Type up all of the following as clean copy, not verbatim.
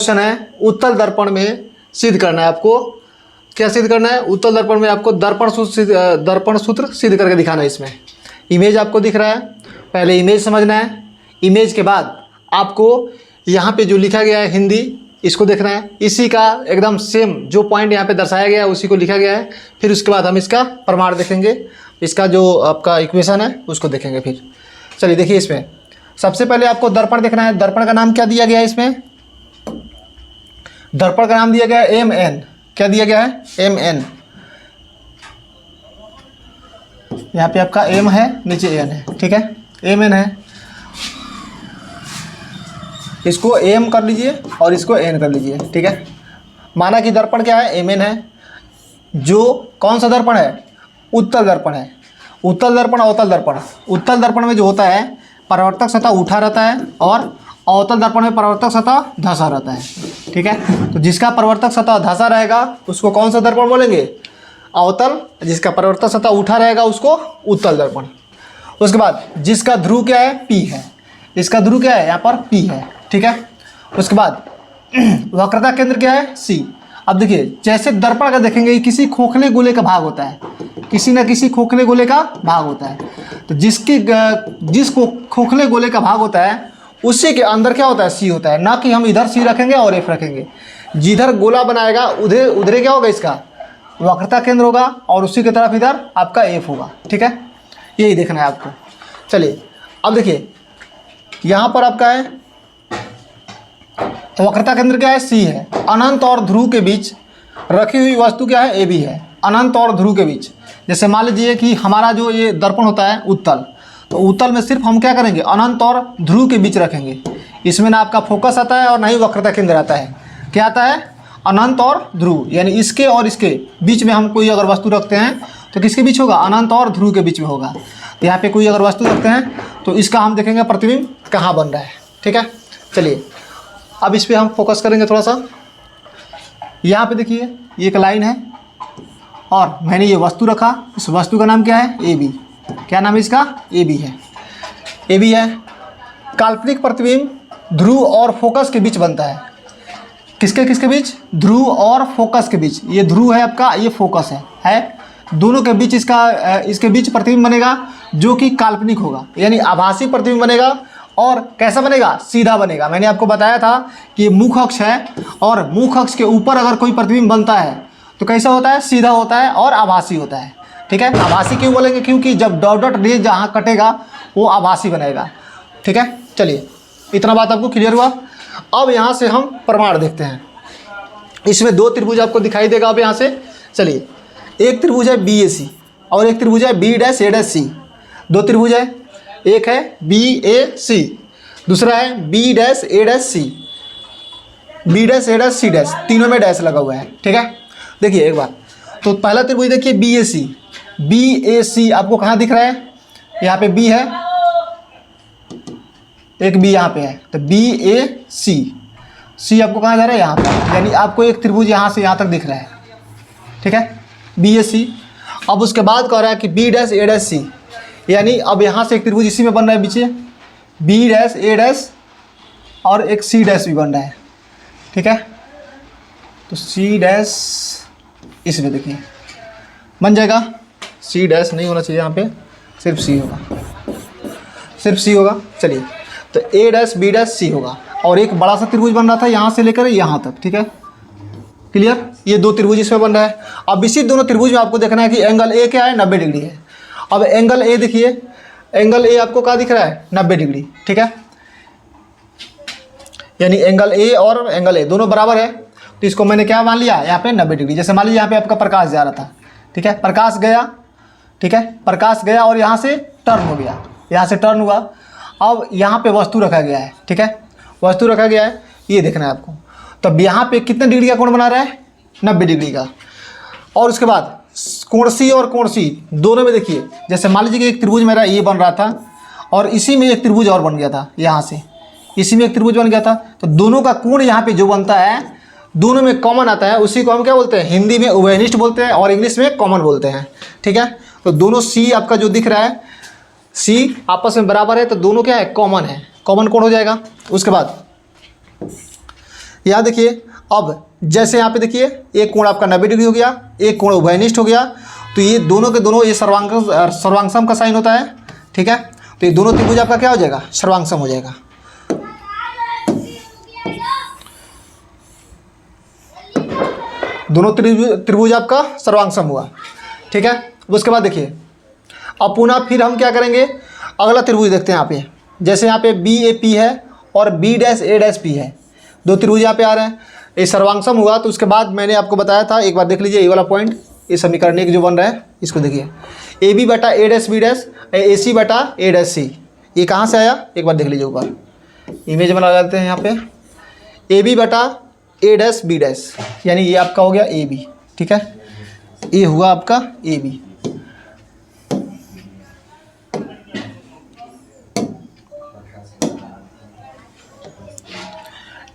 Question है उत्तल दर्पण में सिद्ध करना है आपको। क्या सिद्ध करना है? उत्तल दर्पण में आपको दर्पण सूत्र सिद्ध करके दिखाना है। इसमें इमेज आपको दिख रहा है, पहले इमेज समझना है। इमेज के बाद आपको यहाँ पे जो लिखा गया है हिंदी, इसको देखना है। इसी का एकदम सेम जो पॉइंट यहाँ पे दर्शाया गया है उसी को लिखा गया है। फिर उसके बाद हम इसका प्रमाण देखेंगे, इसका जो आपका इक्वेशन है उसको देखेंगे। फिर चलिए देखिए, इसमें सबसे पहले आपको दर्पण देखना है। दर्पण का नाम क्या दिया गया है? इसमें दर्पण का नाम दिया गया है MN। क्या दिया गया है? MN। यहाँ पे आपका M है, नीचे N है, ठीक है, MN है। इसको M कर लीजिए और इसको N कर लीजिए, ठीक है। माना कि दर्पण क्या है? MN है। जो कौन सा दर्पण है? उत्तल दर्पण है। उत्तल दर्पण, अवतल दर्पण। उत्तल दर्पण में जो होता है परावर्तक सतह उठा रहता है और अवतल दर्पण में परावर्तक सतह धंसा रहता है, ठीक है। तो जिसका परावर्तक सतह धंसा रहेगा उसको कौन सा दर्पण बोलेंगे? अवतल। जिसका परावर्तक सतह उठा रहेगा उसको उत्तल दर्पण। उसके बाद जिसका ध्रुव क्या है? P है। इसका ध्रुव क्या है? यहाँ पर P है, ठीक है। उसके बाद वक्रता केंद्र क्या है? C। अब देखिए, जैसे दर्पण का देखेंगे किसी खोखले गोले का भाग होता है, किसी न किसी खोखले गोले का भाग होता है। तो जिस खोखले गोले का भाग होता है उसी के अंदर क्या होता है? C होता है। ना कि हम इधर C रखेंगे और F रखेंगे। जिधर गोला बनाएगा उधर क्या होगा? इसका वक्रता केंद्र होगा और उसी की तरफ इधर आपका F होगा, ठीक है। यही देखना है आपको। चलिए अब देखिए, यहाँ पर आपका है वक्रता केंद्र क्या है? C है। अनंत और ध्रुव के बीच रखी हुई वस्तु क्या है? AB है। अनंत और ध्रुव के बीच, जैसे मान लीजिए कि हमारा जो ये दर्पण होता है उत्तल, तो उत्तल में सिर्फ हम क्या करेंगे? अनंत और ध्रुव के बीच रखेंगे। इसमें ना आपका फोकस आता है और ना ही वक्रता केंद्र आता है। क्या आता है? अनंत और ध्रुव, यानी इसके और इसके बीच में हम कोई अगर वस्तु रखते हैं तो किसके बीच होगा? अनंत और ध्रुव के बीच में होगा। तो यहाँ पे कोई अगर वस्तु रखते हैं तो इसका हम देखेंगे प्रतिबिंब कहाँ बन रहा है, ठीक है। चलिए अब इस पर हम फोकस करेंगे थोड़ा सा। यहाँ पे देखिए ये एक लाइन है और मैंने ये वस्तु रखा। इस वस्तु का नाम क्या है? AB। क्या नाम है इसका? AB है। AB है। काल्पनिक प्रतिबिंब ध्रुव और फोकस के बीच बनता है। किसके किसके बीच? ध्रुव और फोकस के बीच। ये ध्रुव है आपका, ये फोकस है। दोनों के बीच इसके बीच प्रतिबिंब बनेगा जो कि काल्पनिक होगा, यानी आभासी प्रतिबिंब बनेगा। और कैसा बनेगा? सीधा बनेगा। मैंने आपको बताया था कि मुख अक्ष है और मुख अक्ष के ऊपर अगर कोई प्रतिबिंब बनता है तो कैसा होता है? सीधा होता है और आभासी होता है, ठीक है। आभासी क्यों बोलेंगे? क्योंकि जब डॉट डॉट रे जहाँ कटेगा वो आभासी बनेगा, ठीक है। चलिए इतना बात आपको क्लियर हुआ। अब यहाँ से हम प्रमाण देखते हैं। इसमें दो त्रिभुज आपको दिखाई देगा। अब यहाँ से चलिए, एक त्रिभुज है BAC और एक त्रिभुज है B'A'C। दो त्रिभुज है, एक है BAC, दूसरा है B'A'C। B'A'C, तीनों में डैश लगा हुआ है, ठीक है। देखिए एक बार, तो पहला त्रिभुज देखिए BAC आपको कहाँ दिख रहा है? यहाँ पे B है, एक B यहाँ पे है, तो BAC आपको कहाँ जा रहा है? यहाँ पर। यानी आपको एक त्रिभुज यहाँ से यहाँ तक दिख रहा है, ठीक है, BAC। अब उसके बाद कह रहा है कि B'A'C, यानी अब यहाँ से एक त्रिभुज इसी में बन रहा है पीछे, B'A'C और एक C' भी बन रहा है, ठीक है। तो C' इसमें देखिए बन जाएगा। C' नहीं होना चाहिए यहाँ पे, सिर्फ C होगा, सिर्फ C होगा। चलिए, तो A'B'C होगा। और एक बड़ा सा त्रिभुज बन रहा था यहाँ से लेकर यहाँ तक, ठीक है, क्लियर। ये दो त्रिभुज इसमें बन रहा है। अब इसी दोनों त्रिभुज में आपको देखना है कि एंगल A क्या है? 90 डिग्री है। अब एंगल A देखिए, एंगल A आपको क्या दिख रहा है? 90 डिग्री, ठीक है। यानी एंगल A और एंगल A दोनों बराबर है। तो इसको मैंने क्या मान लिया? यहाँ पे 90 डिग्री। जैसे मान लीजिए यहाँ पे आपका प्रकाश जा रहा था, ठीक है, प्रकाश गया, ठीक है, प्रकाश गया और यहाँ से टर्न हो गया, यहाँ से टर्न हुआ। अब यहाँ पे वस्तु रखा गया है, ठीक है, वस्तु रखा गया है, ये देखना है आपको। तब यहाँ पे कितने डिग्री का कोण बना रहा है? 90 डिग्री का। और उसके बाद कोण C और कोण C दोनों में देखिए, जैसे मान लीजिए कि एक त्रिभुज मेरा ये बन रहा था और इसी में एक त्रिभुज और बन गया था, यहाँ से इसी में एक त्रिभुज बन गया था। तो दोनों का कोण यहाँ पे जो बनता है दोनों में कॉमन आता है, उसी को हम क्या बोलते हैं? हिंदी में उभयनिष्ठ बोलते हैं और इंग्लिश में कॉमन बोलते हैं, ठीक है। तो दोनों C आपका जो दिख रहा है, C आपस में बराबर है, तो दोनों क्या है? कॉमन है, कॉमन कोण हो जाएगा। उसके बाद यहाँ देखिए, अब जैसे यहाँ पे देखिए एक कोण आपका 90 डिग्री हो गया, एक कोण उभयनिष्ठ हो गया, तो ये दोनों के दोनों ये सर्वांगसम का साइन होता है, ठीक है। तो ये दोनों त्रिभुज आपका क्या हो जाएगा, सर्वांगसम हो जाएगा। दोनों त्रिभुज आपका सर्वांगसम हुआ, ठीक है। उसके बाद देखिए अब पुनः फिर हम क्या करेंगे, अगला त्रिभुज देखते हैं यहाँ पे। जैसे यहाँ पे बी ए पी है और बी डैश ए डैश पी है, दो त्रिभुज यहाँ पे आ रहे हैं, ये सर्वांगसम हुआ। तो उसके बाद मैंने आपको बताया था, एक बार देख लीजिए ये वाला पॉइंट, ये समीकरण एक जो बन रहा है इसको देखिए, ए बी बटा ए डैश बी डैश, ए सी बटा ए डैश सी, ये कहाँ से आया एक बार देख लीजिए ऊपर, इमेज बना लेते हैं यहाँ पे, ए बी बटा ए डैश बी डैश, यानी ये आपका हो गया ए बी, ठीक है, ये हुआ आपका ए बी।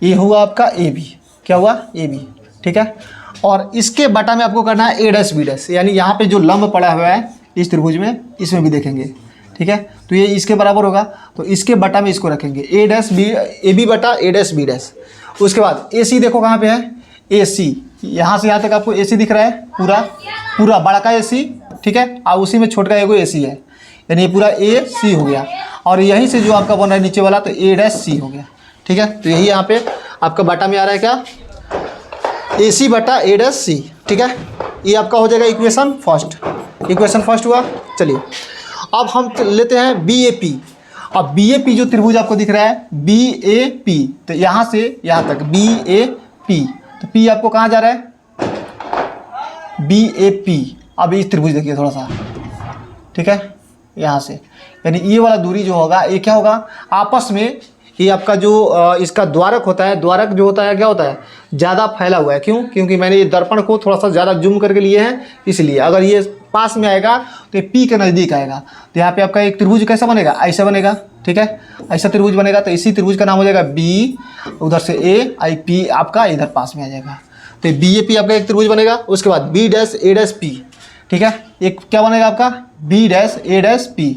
ये हुआ आपका ए बी, क्या हुआ ए बी, ठीक है। और इसके बटा में आपको करना है ए डैश बी डैश, यानी यहाँ पे जो लंब पड़ा हुआ है इस त्रिभुज में, इसमें भी देखेंगे, ठीक है। तो ये इसके बराबर होगा, तो इसके बटा में इसको रखेंगे ए डैश बी, ए बी बटा ए डैश बी डैश। उसके बाद ए सी देखो कहाँ पे है, ए सी, यहाँ से यहाँ तक आपको ए सी दिख रहा है, पूरा पूरा बड़ा का ए सी, ठीक है, और उसी में छोटा एगो ए सी है, यानी ये पूरा ए सी हो गया। और यहीं से जो आपका बन रहा है नीचे वाला, तो ए डैश सी हो गया, ठीक है। तो यही यहाँ पे आपका बटा में आ रहा है क्या, ए सी बटा ए डैश सी, ठीक है। ये आपका हो जाएगा इक्वेशन फर्स्ट, इक्वेशन फर्स्ट हुआ। चलिए अब हम लेते हैं बी ए पी। अब बी ए पी जो त्रिभुज आपको दिख रहा है बी ए पी, तो यहाँ से यहाँ तक बी ए पी, तो पी आपको कहाँ जा रहा है, बी ए पी। अब इस त्रिभुज देखिए थोड़ा सा, ठीक है, यहाँ से, यानी ये वाला दूरी जो होगा ये क्या होगा, आपस में ये आपका जो इसका द्वारक होता है, द्वारक जो होता है क्या होता है, ज़्यादा फैला हुआ है। क्यों, क्योंकि मैंने ये दर्पण को थोड़ा सा ज़्यादा जूम करके लिए हैं, इसलिए अगर ये पास में आएगा तो ये पी के नज़दीक आएगा, तो यहाँ पे आपका एक त्रिभुज कैसा बनेगा, ऐसा बनेगा, ठीक है, ऐसा त्रिभुज बनेगा। तो इसी त्रिभुज का नाम हो जाएगा बी, उधर से ए, आई पी आपका इधर पास में आ जाएगा, तो बी ए पी आपका एक त्रिभुज बनेगा। उसके बाद बी डैश ए डैश पी, ठीक है, एक क्या बनेगा आपका बी डैश ए डैश पी,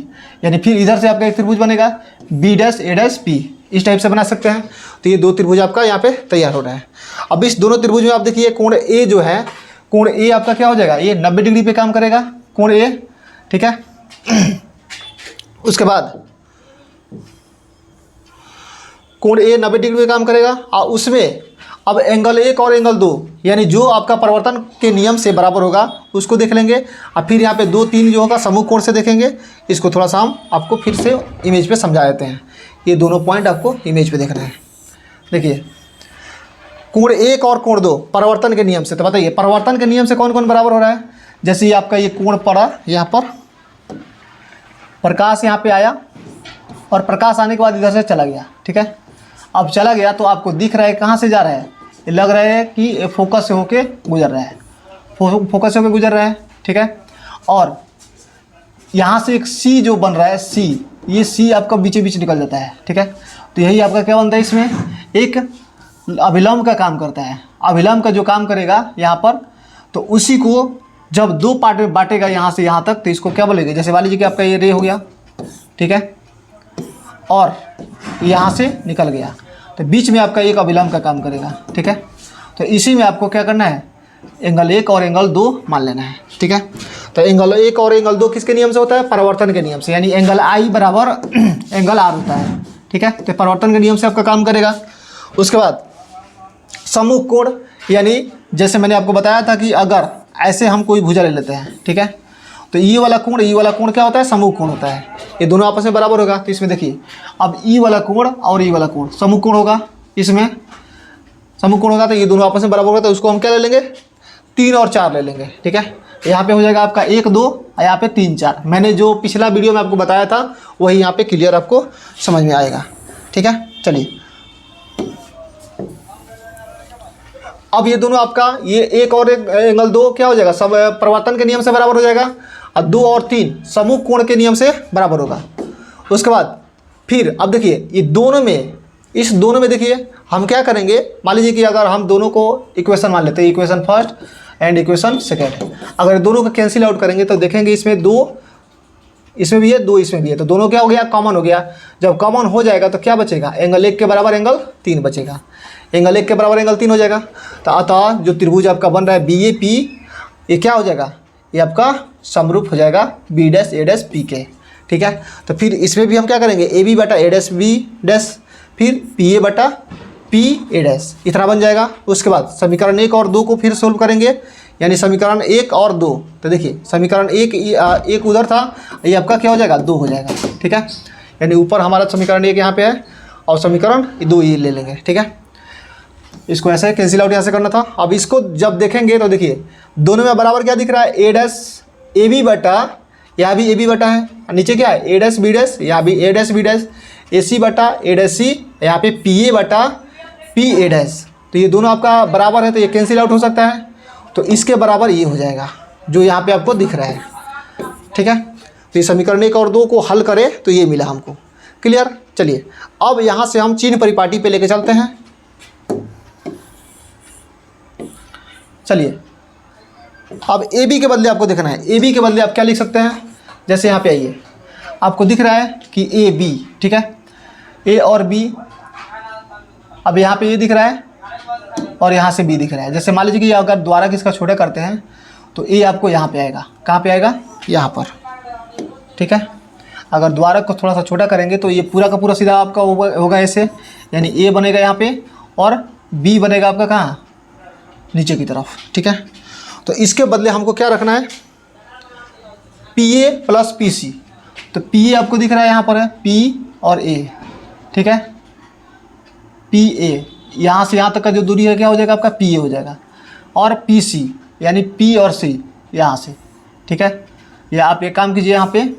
यानी फिर इधर से आपका एक त्रिभुज बनेगा बी डैश ए डैश पी, इस टाइप से बना सकते हैं। तो ये दो त्रिभुज आपका यहाँ पे तैयार हो रहा है। अब इस दोनों त्रिभुज में आप देखिए कोण ए जो है, कोण ए आपका क्या हो जाएगा, ये 90 डिग्री पे काम करेगा कोण ए, ठीक है। उसके बाद कोण ए 90 डिग्री पे काम करेगा, और उसमें अब एंगल 1 और एंगल 2, यानी जो आपका परिवर्तन के नियम से बराबर होगा उसको देख लेंगे। और फिर यहाँ पे 2, 3 जो होगा समूह कोण से देखेंगे। इसको थोड़ा सा हम आपको फिर से इमेज पे समझा देते हैं। ये दोनों पॉइंट आपको इमेज पे देखना है। देखिए कोण 1 और कोण 2 परिवर्तन के नियम से, तो बताइए परिवर्तन के नियम से कौन कौन बराबर हो रहा है। जैसे ये आपका ये कोण पड़ा, यहाँ पर प्रकाश यहाँ पे आया और प्रकाश आने के बाद इधर से चला गया, ठीक है। अब चला गया तो आपको दिख रहा है कहाँ से जा रहा है, ये लग रहा है कि फोकस से होके गुजर रहा है, फोकस से होके गुजर रहा है, ठीक है। और यहाँ से एक सी जो बन रहा है, सी, ये सी आपका बीचे बीच निकल जाता है, ठीक है। तो यही आपका क्या बनता है, इसमें एक अभिलंब का काम करता है। अभिलंब का जो काम करेगा यहाँ पर, तो उसी को जब दो पार्ट में बांटेगा यहाँ से यहाँ तक, तो इसको क्या बोलेंगे, जैसे मान लीजिए कि आपका ये रे हो गया, ठीक है, और यहाँ से निकल गया, तो बीच में आपका एक अभिलंब का काम करेगा, ठीक है। तो इसी में आपको क्या करना है, एंगल 1 और एंगल 2 मान लेना है, ठीक है। तो एंगल 1 और एंगल 2 किसके नियम से होता है, परिवर्तन के नियम से, यानी एंगल आई बराबर एंगल आर होता है, ठीक है। तो परिवर्तन के नियम से आपका काम करेगा। उसके बाद सम्मुख कोण, यानी जैसे मैंने आपको बताया था कि अगर ऐसे हम कोई भुजा ले लेते हैं, ठीक है, तो ये वाला कोण क्या होता है, सम्मुख कोण होता है। ये दोनों आपस में बराबर होगा। तो इसमें देखिए अब ई वाला कोण और ई वाला कोण सम्मुख कोण होगा, इसमें सम्मुख कोण होगा, तो ये दोनों आपस में बराबर होगा। तो उसको हम क्या ले लेंगे, 3 और 4 ले लेंगे, ठीक है। यहाँ पे हो जाएगा आपका 1 2 और यहाँ पे 3 4। मैंने जो पिछला वीडियो में आपको बताया था वही यहाँ पे क्लियर आपको समझ में आएगा, ठीक है। चलिए अब ये दोनों आपका ये 1 और एंगल 2 क्या हो जाएगा, सब परिवर्तन के नियम से बराबर हो जाएगा, और 2 और 3 सम्मुख कोण के नियम से बराबर होगा। उसके बाद फिर अब देखिए ये दोनों में, इस दोनों में देखिए हम क्या करेंगे, मान लीजिए कि अगर हम दोनों को इक्वेशन मान लेते हैं, equation first and equation second, अगर दोनों को कैंसिल आउट करेंगे तो देखेंगे इसमें 2 इसमें भी है, 2 इसमें भी है, तो दोनों क्या हो गया, कॉमन हो गया। जब कॉमन हो जाएगा तो क्या बचेगा, एंगल 1 के बराबर एंगल 3 बचेगा। एंगल 1 के बराबर एंगल 3 हो जाएगा। तो अतः जो त्रिभुज आपका बन रहा है BAP, ये क्या हो जाएगा, ये आपका समरूप हो जाएगा B dash A dash P के। ठीक है, तो फिर इसमें भी हम क्या करेंगे, AB बटा A डैश B डैश, फिर PA बटा P A डैश, इतना बन जाएगा। उसके बाद समीकरण 1 और 2 को फिर सोल्व करेंगे, यानी समीकरण 1 और 2। तो देखिए समीकरण 1 उधर था, ये आपका क्या हो जाएगा, 2 हो जाएगा। ठीक है, यानी ऊपर हमारा समीकरण 1 यहाँ पे है और समीकरण 2 ये ले लेंगे। ठीक है, इसको ऐसे कैंसिल आउट यहाँ से करना था। अब इसको जब देखेंगे तो देखिए दोनों में बराबर क्या दिख रहा है, A डैश AB बटा, यहाँ भी AB बटा है, नीचे क्या है A डैश B डैश, यहाँ भी A dash B dash, AC बटा A डैश C, यहाँ पे PA बटा PA डैश। तो ये दोनों आपका बराबर है तो ये कैंसिल आउट हो सकता है, तो इसके बराबर ये हो जाएगा जो यहाँ पे आपको दिख रहा है। ठीक है, तो ये समीकरण 1 और 2 को हल करें तो ये मिला हमको। क्लियर, चलिए अब यहाँ से हम चिन्ह परिपाटी पे लेके चलते हैं। चलिए अब AB के बदले आपको देखना है, AB के बदले आप क्या लिख सकते हैं, जैसे यहाँ पे आइए आपको दिख रहा है कि AB, ठीक है, A और B, अब यहाँ पे ये दिख रहा है और यहाँ से B दिख रहा है। जैसे मान लीजिए कि अगर द्वारा किसका छोटा करते हैं तो A आपको यहाँ पे आएगा, कहाँ पे आएगा, यहाँ पर। ठीक है, अगर द्वारक को थोड़ा सा छोटा करेंगे तो ये पूरा का पूरा सीधा आपका होगा ऐसे, यानी A बनेगा यहाँ पे और B बनेगा आपका कहाँ, नीचे की तरफ। ठीक है, तो इसके बदले हमको क्या रखना है, PA प्लस PC। तो PA आपको दिख रहा है यहाँ पर है P और A। ठीक है, PA यहाँ से यहाँ तक का जो दूरी है क्या हो जाएगा आपका, PA हो जाएगा, और PC यानी P और C यहाँ से। ठीक है, या आप एक काम कीजिए, यहाँ पे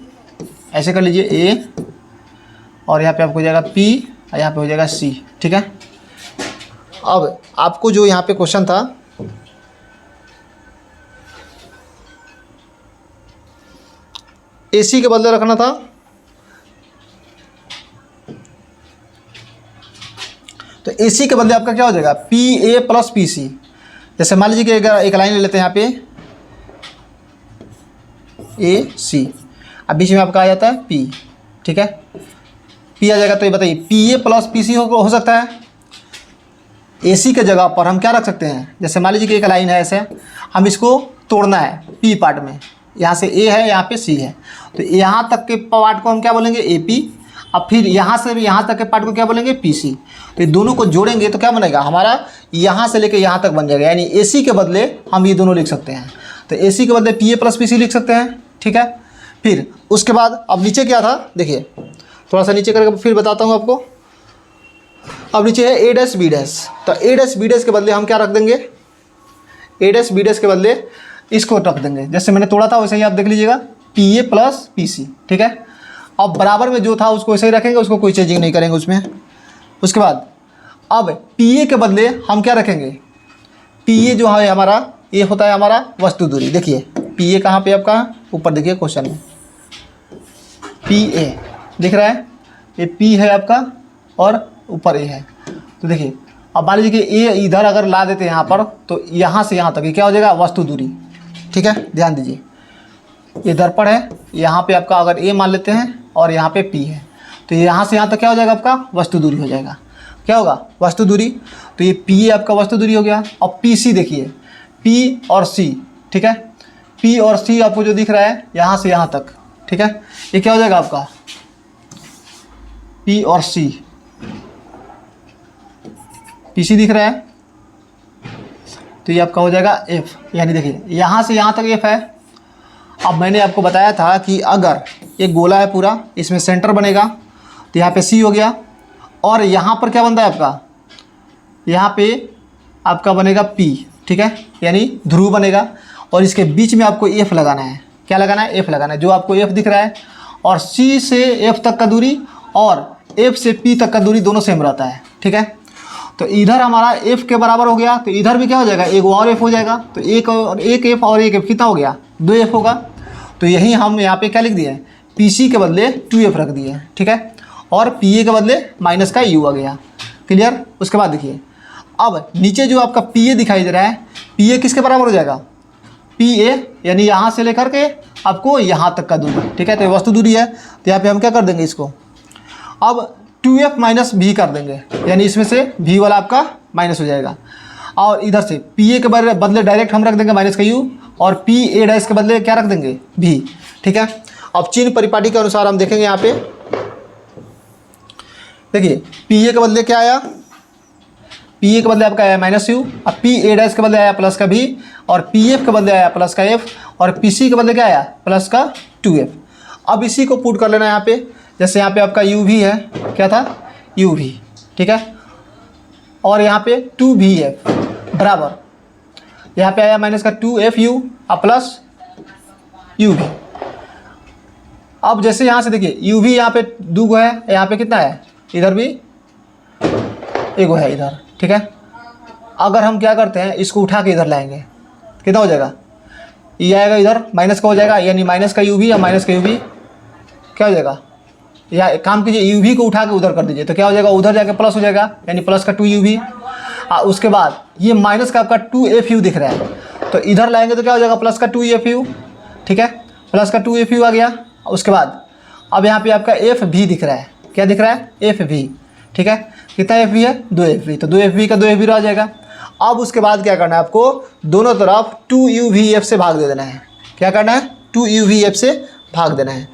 ऐसे कर लीजिए A और यहाँ पे आपको हो जाएगा P और यहाँ पे हो जाएगा C। ठीक है, अब आपको जो यहाँ पे क्वेश्चन था, AC के बदले रखना था, तो AC के बदले आपका क्या हो जाएगा, PA प्लस PC। जैसे मान लीजिए कि अगर एक लाइन ले लेते हैं यहाँ पे AC, अब बीच में आपका आ जाता है P। ठीक है, P आ जाएगा, तो ये बताइए PA प्लस PC हो सकता है। AC के जगह पर हम क्या रख सकते हैं, जैसे मान लीजिए कि एक लाइन है ऐसे, हम इसको तोड़ना है P पार्ट में, यहाँ से A है, यहाँ पे C है, तो यहाँ तक के पार्ट को हम क्या बोलेंगे, AP। अब फिर यहाँ से भी यहाँ तक के पार्ट को क्या बोलेंगे, PC। तो ये दोनों को जोड़ेंगे तो क्या बनेगा हमारा, यहाँ से लेके यहाँ तक बन जाएगा, यानी AC के बदले हम ये दोनों लिख सकते हैं। तो AC के बदले PA प्लस PC लिख सकते हैं। ठीक है, फिर उसके बाद अब नीचे क्या था, देखिए थोड़ा सा नीचे करके फिर बताता हूँ आपको। अब नीचे है A डैश B डैश, तो A डैश B डैश के बदले हम क्या रख देंगे, A डैश B डैश के बदले इसको रख देंगे, जैसे मैंने तोड़ा था वैसे ही आप देख लीजिएगा, PA प्लस PC। ठीक है, अब बराबर में जो था उसको ऐसे ही रखेंगे, उसको कोई चेंजिंग नहीं करेंगे उसमें। उसके बाद अब PA के बदले हम क्या रखेंगे, PA जो है हमारा, ये होता है हमारा वस्तु दूरी। देखिए PA कहाँ पे आपका, ऊपर देखिए क्वेश्चन में PA दिख रहा है, ये P है आपका और ऊपर A है। तो देखिए अब मान लीजिए कि A इधर अगर ला देते हैं यहाँ पर, तो यहाँ से यहाँ तक ये क्या हो जाएगा, वस्तु दूरी। ठीक है, ध्यान दीजिए, ये दर्पण है, यहाँ पे आपका अगर A मान लेते हैं और यहाँ पे P है, तो यहाँ से यहाँ तक क्या हो जाएगा आपका, वस्तु दूरी हो जाएगा। क्या होगा, वस्तु दूरी। तो ये PA आपका वस्तु दूरी हो गया। और PC देखिए, P और C। ठीक है, P और C आपको जो दिख रहा है यहाँ से यहाँ तक, ठीक है, ये क्या हो जाएगा आपका, P और C। PC दिख रहा है तो ये आपका हो जाएगा F, यानी देखिए यहाँ से यहाँ तक F है। अब मैंने आपको बताया था कि अगर एक गोला है पूरा, इसमें सेंटर बनेगा, तो यहाँ पे C हो गया, और यहाँ पर क्या बनता है आपका, यहाँ पे आपका बनेगा P। ठीक है, यानी ध्रुव बनेगा, और इसके बीच में आपको F लगाना है। क्या लगाना है, F लगाना है, जो आपको F दिख रहा है। और C से F तक का दूरी और F से P तक का दूरी दोनों सेम रहता है। ठीक है, तो इधर हमारा F के बराबर हो गया, तो इधर भी क्या हो जाएगा, एक और F हो जाएगा। तो एक F और एक F कितना हो गया, 2F होगा। तो यही हम यहाँ पे क्या लिख दिए, PC के बदले 2F रख दिए। ठीक है, और PA के बदले माइनस का U आ गया। क्लियर। उसके बाद देखिए अब नीचे जो आपका PA दिखाई दे रहा है, PA किसके बराबर हो जाएगा, PA यानी यहाँ से लेकर के आपको यहाँ तक का दूरी। ठीक है, तो ये वस्तु दूरी है, तो यहाँ पे हम क्या कर देंगे, इसको अब 2F माइनस V कर देंगे, यानी इसमें से V वाला आपका माइनस हो जाएगा। और इधर से पी ए के बदले डायरेक्ट हम रख देंगे माइनस का यू, और पी ए डैश के बदले क्या रख देंगे भी। ठीक है, अब चिन्ह परिपाटी के अनुसार हम देखेंगे यहाँ पे, देखिए पी ए के बदले क्या आया, पी ए के बदले आपका आया माइनस यू, अब पी ए डैश के बदले आया प्लस का भी, और पी एफ के बदले आया प्लस का एफ, और पी सी के बदले क्या आया प्लस का 2f। अब इसी को पुट कर लेना यहाँ पे, जैसे यहाँ पे आपका यू भी है, क्या था यू भी, ठीक है, और यहाँ पे 2vf बराबर, यहाँ पे आया माइनस का 2fu और प्लस यू भी। अब जैसे यहाँ से देखिए यू भी यहाँ पे 2 गो है, यहाँ पे कितना है, इधर भी 1 गो है इधर। ठीक है, अगर हम क्या करते हैं, इसको उठा के इधर लाएंगे, कितना हो जाएगा, ये आएगा इधर माइनस का हो जाएगा, यानी माइनस का यू भी या माइनस का यू भी क्या हो जाएगा, या एक काम कीजिए यू भी को उठा के उधर कर दीजिए, तो क्या हो जाएगा, उधर जाके प्लस हो जाएगा, यानी प्लस का 2u भी। उसके बाद ये माइनस का आपका 2fu दिख रहा है, तो इधर लाएंगे तो क्या हो जाएगा प्लस का 2fu। ठीक है, प्लस का 2fu आ गया। उसके बाद अब यहाँ पे आपका एफ भी दिख रहा है, क्या दिख रहा है, एफ भी। ठीक है, कितना एफ भी है, 2f भी, तो 2f का 2f भी आ जाएगा। अब उसके बाद क्या करना है आपको, दोनों तरफ 2uvf से भाग दे देना है। क्या करना है, 2uvf से भाग देना है।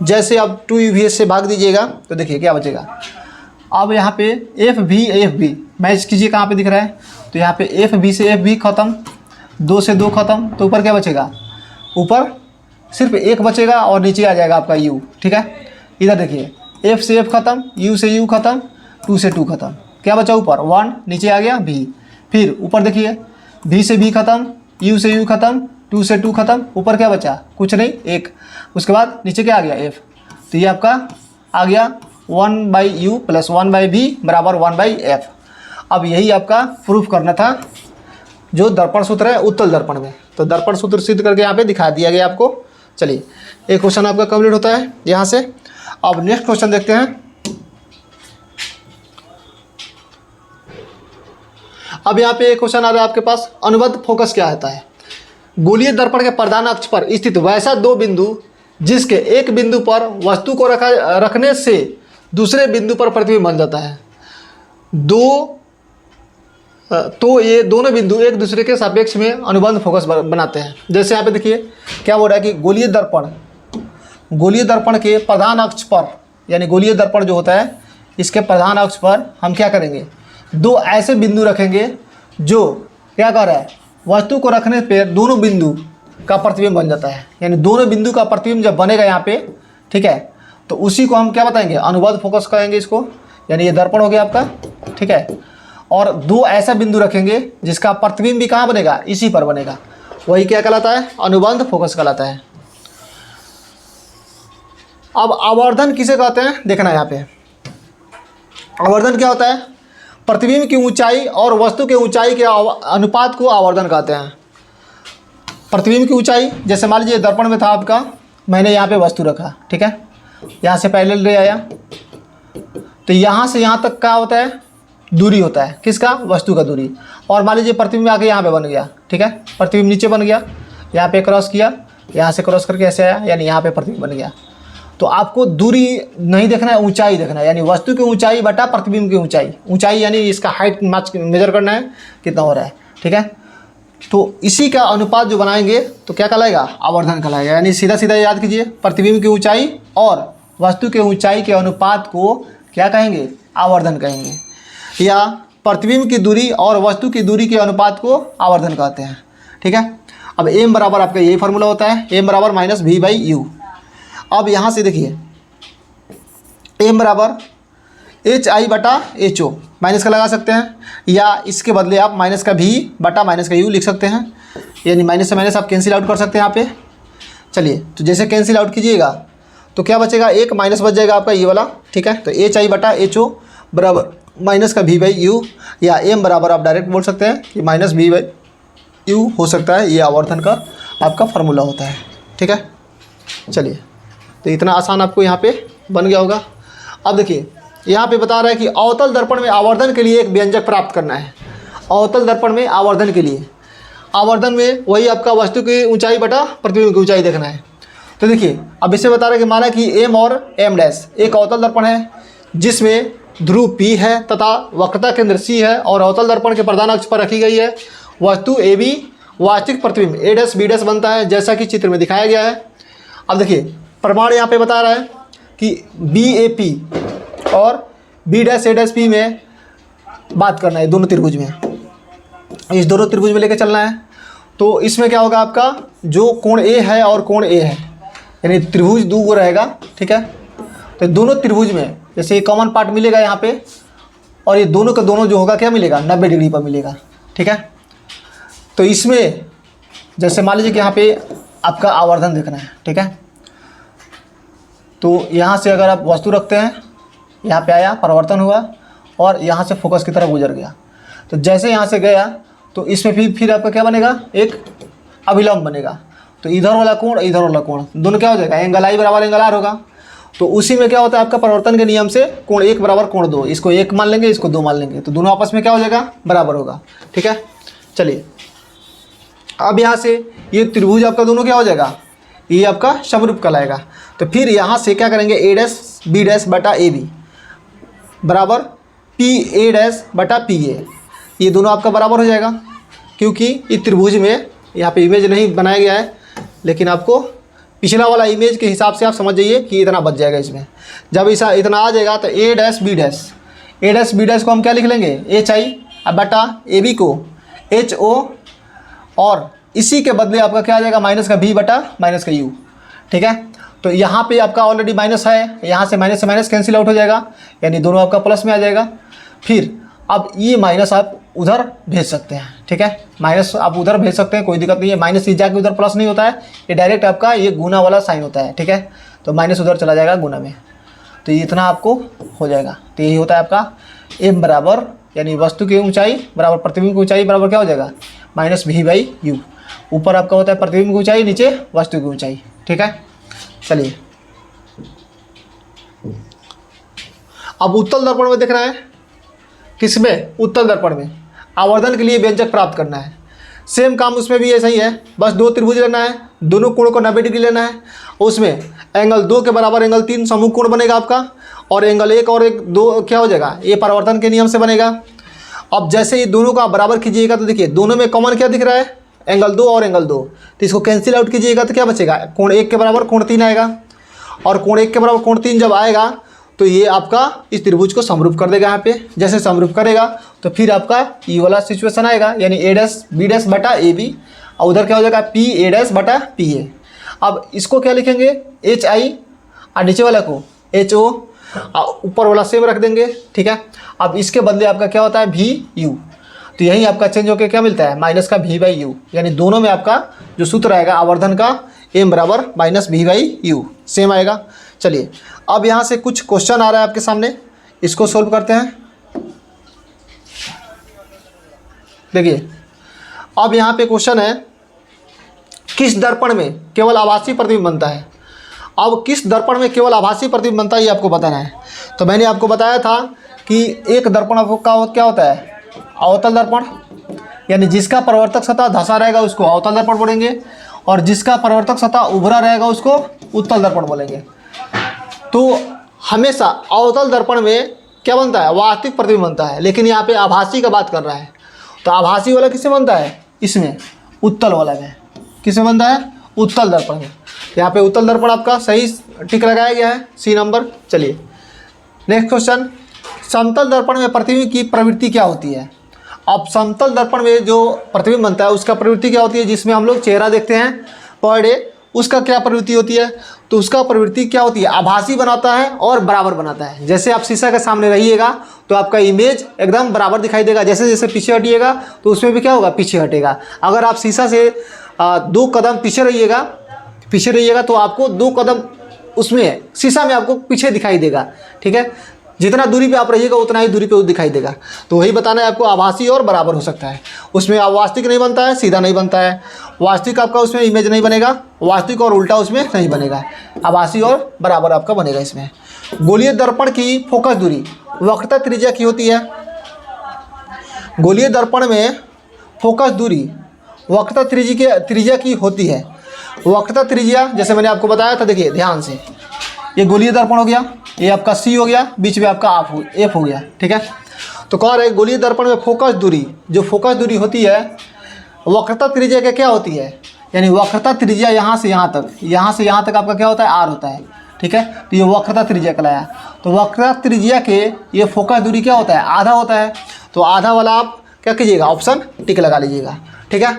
जैसे अब 2uvf से भाग दीजिएगा तो देखिए क्या बचेगा, अब यहाँ पे एफ भी मैच कीजिए, कहाँ पे दिख रहा है, तो यहाँ पे एफ भी से एफ भी खत्म, 2 से 2 खत्म, तो ऊपर क्या बचेगा, ऊपर सिर्फ 1 बचेगा और नीचे आ जाएगा आपका u। ठीक है, इधर देखिए एफ से एफ खत्म, u से u खत्म, 2 से 2 खत्म, क्या बचा ऊपर 1, नीचे आ गया v। फिर ऊपर देखिए v से v खत्म, u से u खत्म, 2 से 2 खत्म, ऊपर क्या बचा, कुछ नहीं 1। उसके बाद नीचे क्या आ गया f, तो ये आपका आ गया 1/u प्लस 1/v बराबर 1/f। अब यही आपका प्रूफ करना था जो दर्पण सूत्र है उत्तल दर्पण में, तो दर्पण सूत्र सिद्ध करके यहाँ पे दिखा दिया गया आपको। चलिए एक क्वेश्चन आपका कंप्लीट होता है यहाँ से। अब नेक्स्ट क्वेश्चन देखते हैं। अब यहाँ पे एक क्वेश्चन आ रहा है आपके पास, अनुबद्ध फोकस क्या होता है। गोलीय दर्पण के प्रधान अक्ष पर स्थित वैसा 2 बिंदु जिसके एक बिंदु पर वस्तु को रखने से दूसरे बिंदु पर प्रतिबिंब बन जाता है। तो ये दोनों बिंदु एक दूसरे के सापेक्ष में अनुबंध फोकस बनाते हैं। जैसे यहाँ पे देखिए क्या बोल रहा है कि गोलीय दर्पण के प्रधान अक्ष पर, यानी गोलीय दर्पण जो होता है इसके प्रधान अक्ष पर हम क्या करेंगे, 2 ऐसे बिंदु रखेंगे जो क्या कर रहा है, वस्तु को रखने पर दोनों बिंदु का प्रतिबिंब बन जाता है। यानी दोनों बिंदु का प्रतिबिंब जब बनेगा यहाँ पे, ठीक है, तो उसी को हम क्या बताएंगे, अनुबद्ध फोकस कहेंगे इसको। यानी ये दर्पण हो गया आपका, ठीक है, और 2 ऐसा बिंदु रखेंगे जिसका प्रतिबिंब भी कहाँ बनेगा, इसी पर बनेगा, वही क्या कहलाता है, अनुबंध फोकस कहलाता है। अब आवर्धन किसे कहते हैं देखना यहाँ पे। आवर्धन क्या होता है, प्रतिबिंब की ऊंचाई और वस्तु के ऊंचाई के अनुपात को आवर्धन कहते हैं। प्रतिबिंब की ऊंचाई, जैसे मान लीजिए दर्पण में था आपका, मैंने यहाँ पे वस्तु रखा, ठीक है, यहाँ से पैरेलल रे आया, तो यहाँ से यहाँ तक क्या होता है, दूरी होता है, किसका, वस्तु का दूरी। और मान लीजिए प्रतिबिंब आके यहाँ पे बन गया, ठीक है, प्रतिबिंब नीचे बन गया, यहाँ पे क्रॉस किया, यहाँ से क्रॉस करके ऐसे आया, यानी यहाँ पे प्रतिबिंब बन गया। तो आपको दूरी नहीं देखना है, ऊंचाई देखना है, यानी वस्तु की ऊंचाई बटा प्रतिबिंब की ऊंचाई। ऊंचाई यानी इसका हाइट मेजर करना है कितना हो रहा है, ठीक है। तो इसी का अनुपात जो बनाएंगे तो क्या कहलाएगा, आवर्धन कहलाएगा। यानी सीधा सीधा याद कीजिए, प्रतिबिंब की ऊंचाई और वस्तु के ऊंचाई के अनुपात को क्या कहेंगे, आवर्धन कहेंगे। या प्रतिबिंब की दूरी और वस्तु की दूरी के अनुपात को आवर्धन कहते हैं, ठीक है। अब m बराबर आपका यही फार्मूला होता है, m बराबर माइनस v/u। अब यहाँ से देखिए m बराबर hi बटा ho, माइनस का लगा सकते हैं, या इसके बदले आप माइनस का v बटा माइनस का u लिख सकते हैं। यानी माइनस से माइनस आप कैंसिल आउट कर सकते हैं यहाँ पे। चलिए तो जैसे कैंसिल आउट कीजिएगा तो क्या बचेगा, एक माइनस बच जाएगा आपका ये वाला, ठीक है। तो hi बटा ho बराबर माइनस का v/u, या m बराबर आप डायरेक्ट बोल सकते हैं कि माइनस v/u हो सकता है। ये आवर्धन का आपका फार्मूला होता है, ठीक है। चलिए तो इतना आसान आपको यहाँ पे बन गया होगा। अब देखिए यहाँ पे बता रहा है कि अवतल दर्पण में आवर्धन के लिए एक व्यंजक प्राप्त करना है। अवतल दर्पण में आवर्धन के लिए, आवर्धन में वही आपका वस्तु की ऊंचाई बटा प्रतिबिंब की ऊंचाई देखना है। तो देखिए अब इससे बता रहा है कि माना कि m और m डैश एक अवतल दर्पण है जिसमें ध्रुव P है तथा वक्रता केंद्र C है और अवतल दर्पण के प्रधान अक्ष पर रखी गई है वस्तु AB वास्तविक प्रतिबिंब A' B' बनता है जैसा कि चित्र में दिखाया गया है। अब देखिए प्रमाण यहाँ पे बता रहा है कि BAP और B'-A'-P में बात करना है, दोनों त्रिभुज में, इस दोनों त्रिभुज में लेकर चलना है। तो इसमें क्या होगा, आपका जो कोण A है और कोण A है यानी त्रिभुज दो रहेगा, ठीक है। तो दोनों त्रिभुज में जैसे कॉमन पार्ट मिलेगा यहाँ पे और ये दोनों का दोनों जो होगा क्या मिलेगा 90 डिग्री पर मिलेगा, ठीक है। तो इसमें जैसे मान लीजिए कि यहाँ पे आपका आवर्धन देखना है, ठीक है। तो यहाँ से अगर आप वस्तु रखते हैं, यहाँ पे आया, परिवर्तन हुआ और यहाँ से फोकस की तरफ गुजर गया, तो जैसे यहाँ से गया तो इसमें फिर आपका क्या बनेगा, एक अभिलंब बनेगा। तो इधर वाला कोण इधर वाला कोण दोनों क्या हो जाएगा, एंगल आई बराबर एंगल आर होगा। तो उसी में क्या होता है आपका परिवर्तन के नियम से कोण 1 बराबर कोण 2, इसको 1 मान लेंगे, इसको 2 मान लेंगे, तो दोनों आपस में क्या हो जाएगा, बराबर होगा, ठीक है। चलिए अब यहाँ से ये त्रिभुज आपका दोनों क्या हो जाएगा, ये आपका समरूप कहलाएगा। तो फिर यहाँ से क्या करेंगे, A'-B' बटा AB बराबर PA'-PA, ये दोनों आपका बराबर हो जाएगा, क्योंकि इस त्रिभुज में यहाँ पे इमेज नहीं बनाया गया है, लेकिन आपको पिछला वाला इमेज के हिसाब से आप समझ जाइए कि इतना बच जाएगा इसमें। जब ऐसा इतना आ जाएगा तो A'-B' को हम क्या लिख लेंगे, HI बटा AB को HO और इसी के बदले आपका क्या आ जाएगा, माइनस का V बटा माइनस का U, ठीक है। तो यहाँ पे आपका ऑलरेडी माइनस है, यहाँ से माइनस कैंसिल आउट हो जाएगा, यानी दोनों आपका प्लस में आ जाएगा। फिर अब ये माइनस आप उधर भेज सकते हैं, ठीक है, माइनस आप उधर भेज सकते हैं, कोई दिक्कत नहीं है। माइनस से जाके उधर प्लस नहीं होता है, ये डायरेक्ट आपका ये गुना वाला साइन होता है, ठीक है। तो माइनस उधर चला जाएगा गुना में, तो ये इतना आपको हो जाएगा। तो यही होता है आपका M बराबर यानी वस्तु की ऊंचाई बराबर प्रतिबिंब की ऊंचाई बराबर क्या हो जाएगा, -V/U। ऊपर आपका होता है प्रतिबिंब की ऊंचाई, नीचे वस्तु की ऊंचाई, ठीक है। चलिए अब उत्तल दर्पण में देखना है, किसमें, उत्तल दर्पण में आवर्धन के लिए व्यंजक प्राप्त करना है। सेम काम उसमें भी ऐसा ही है, बस दो त्रिभुज लेना है, दोनों कोणों को 90 डिग्री लेना है, उसमें एंगल 2 के बराबर एंगल 3 समूह कोण बनेगा आपका, और एंगल 1 और 2 क्या हो जाएगा, ये परिवर्तन के नियम से बनेगा। अब जैसे ये दोनों को आप बराबर कीजिएगा तो देखिए दोनों में कॉमन क्या दिख रहा है, एंगल 2 और एंगल 2, तो इसको कैंसिल आउट कीजिएगा तो क्या बचेगा, कोण 1 के बराबर कोण 3 आएगा, और कोण 1 के बराबर कोण 3 जब आएगा तो ये आपका इस त्रिभुज को समरूप कर देगा। यहाँ पे जैसे समरूप करेगा तो फिर आपका ये वाला सिचुएशन आएगा, यानी A'-B' बटा AB, और उधर क्या हो जाएगा PA' बटा PA। अब इसको क्या लिखेंगे, HI और नीचे वाला को HO, ऊपर वाला सेम रख देंगे, ठीक है। अब इसके बदले आपका क्या होता है VU, तो यही आपका चेंज होकर क्या मिलता है, माइनस का V/U, यानी दोनों में आपका जो सूत्र आएगा आवर्धन का M बराबर -V/U सेम आएगा। चलिए अब यहाँ से कुछ क्वेश्चन आ रहा है आपके सामने, इसको सोल्व करते हैं। देखिए अब यहाँ पे क्वेश्चन है, किस दर्पण में केवल आभासी प्रतिबिंब बनता है। अब किस दर्पण में केवल आभासी प्रतिबिंब बनता है ये आपको बताना है। तो मैंने आपको बताया था कि एक दर्पण का क्या होता है, अवतल दर्पण, यानी जिसका परिवर्तक सतह धंसा रहेगा उसको अवतल दर्पण बोलेंगे, और जिसका परिवर्तक सतह उभरा रहेगा उसको उत्तल दर्पण बोलेंगे। तो हमेशा अवतल दर्पण में क्या बनता है, वास्तविक प्रतिबिंब बनता है, लेकिन यहाँ पे आभासी का बात कर रहा है। तो आभासी वाला किससे बनता है, इसमें उत्तल वाला में किसमें बनता है, उत्तल दर्पण में। यहाँ पे उत्तल दर्पण आपका सही टिक लगाया गया है, C नंबर। चलिए नेक्स्ट क्वेश्चन, समतल दर्पण में प्रतिबिंब की प्रवृत्ति क्या होती है। अब समतल दर्पण में जो प्रतिबिंब बनता है उसका प्रवृत्ति क्या होती है, जिसमें हम लोग चेहरा देखते हैं पर डे, उसका क्या प्रवृत्ति होती है। तो उसका प्रवृत्ति क्या होती है, आभासी बनाता है और बराबर बनाता है। जैसे आप शीशा के सामने रहिएगा तो आपका इमेज एकदम बराबर दिखाई देगा, जैसे जैसे पीछे हटिएगा तो उसमें भी क्या होगा, पीछे हटेगा। अगर आप शीशा से 2 कदम पीछे रहिएगा तो आपको 2 कदम उसमें शीशा में आपको पीछे दिखाई देगा, ठीक है। जितना दूरी पे आप रहिएगा उतना ही दूरी पे वो दिखाई देगा। तो वही बताना है आपको, आभासी और बराबर हो सकता है। उसमें वास्तविक नहीं बनता है, सीधा नहीं बनता है, वास्तविक आपका उसमें इमेज नहीं बनेगा, वास्तविक और उल्टा उसमें नहीं बनेगा, आभासी और बराबर आपका बनेगा इसमें। गोलीय दर्पण की फोकस दूरी वक्रता त्रिज्या की होती है। गोलीय दर्पण में फोकस दूरी वक्रता त्रिज्या की होती है। वक्रता त्रिज्या जैसे मैंने आपको बताया था, देखिए ध्यान से, ये गोलीय दर्पण हो गया, ये आपका सी हो गया, बीच में आपका एफ हो गया, ठीक है। तो कह रहे गोलीय दर्पण में फोकस दूरी, जो फोकस दूरी होती है वक्रता त्रिज्या क्या क्या होती है, यानी वक्रता त्रिज्या यहाँ से यहाँ तक आपका क्या होता है, आर होता है, ठीक है। तो ये वक्रता त्रिज्या कहलाया। तो वक्रता त्रिज्या के ये फोकस दूरी क्या होता है, आधा होता है। तो आधा वाला आप क्या कीजिएगा, ऑप्शन टिक लगा लीजिएगा, ठीक है।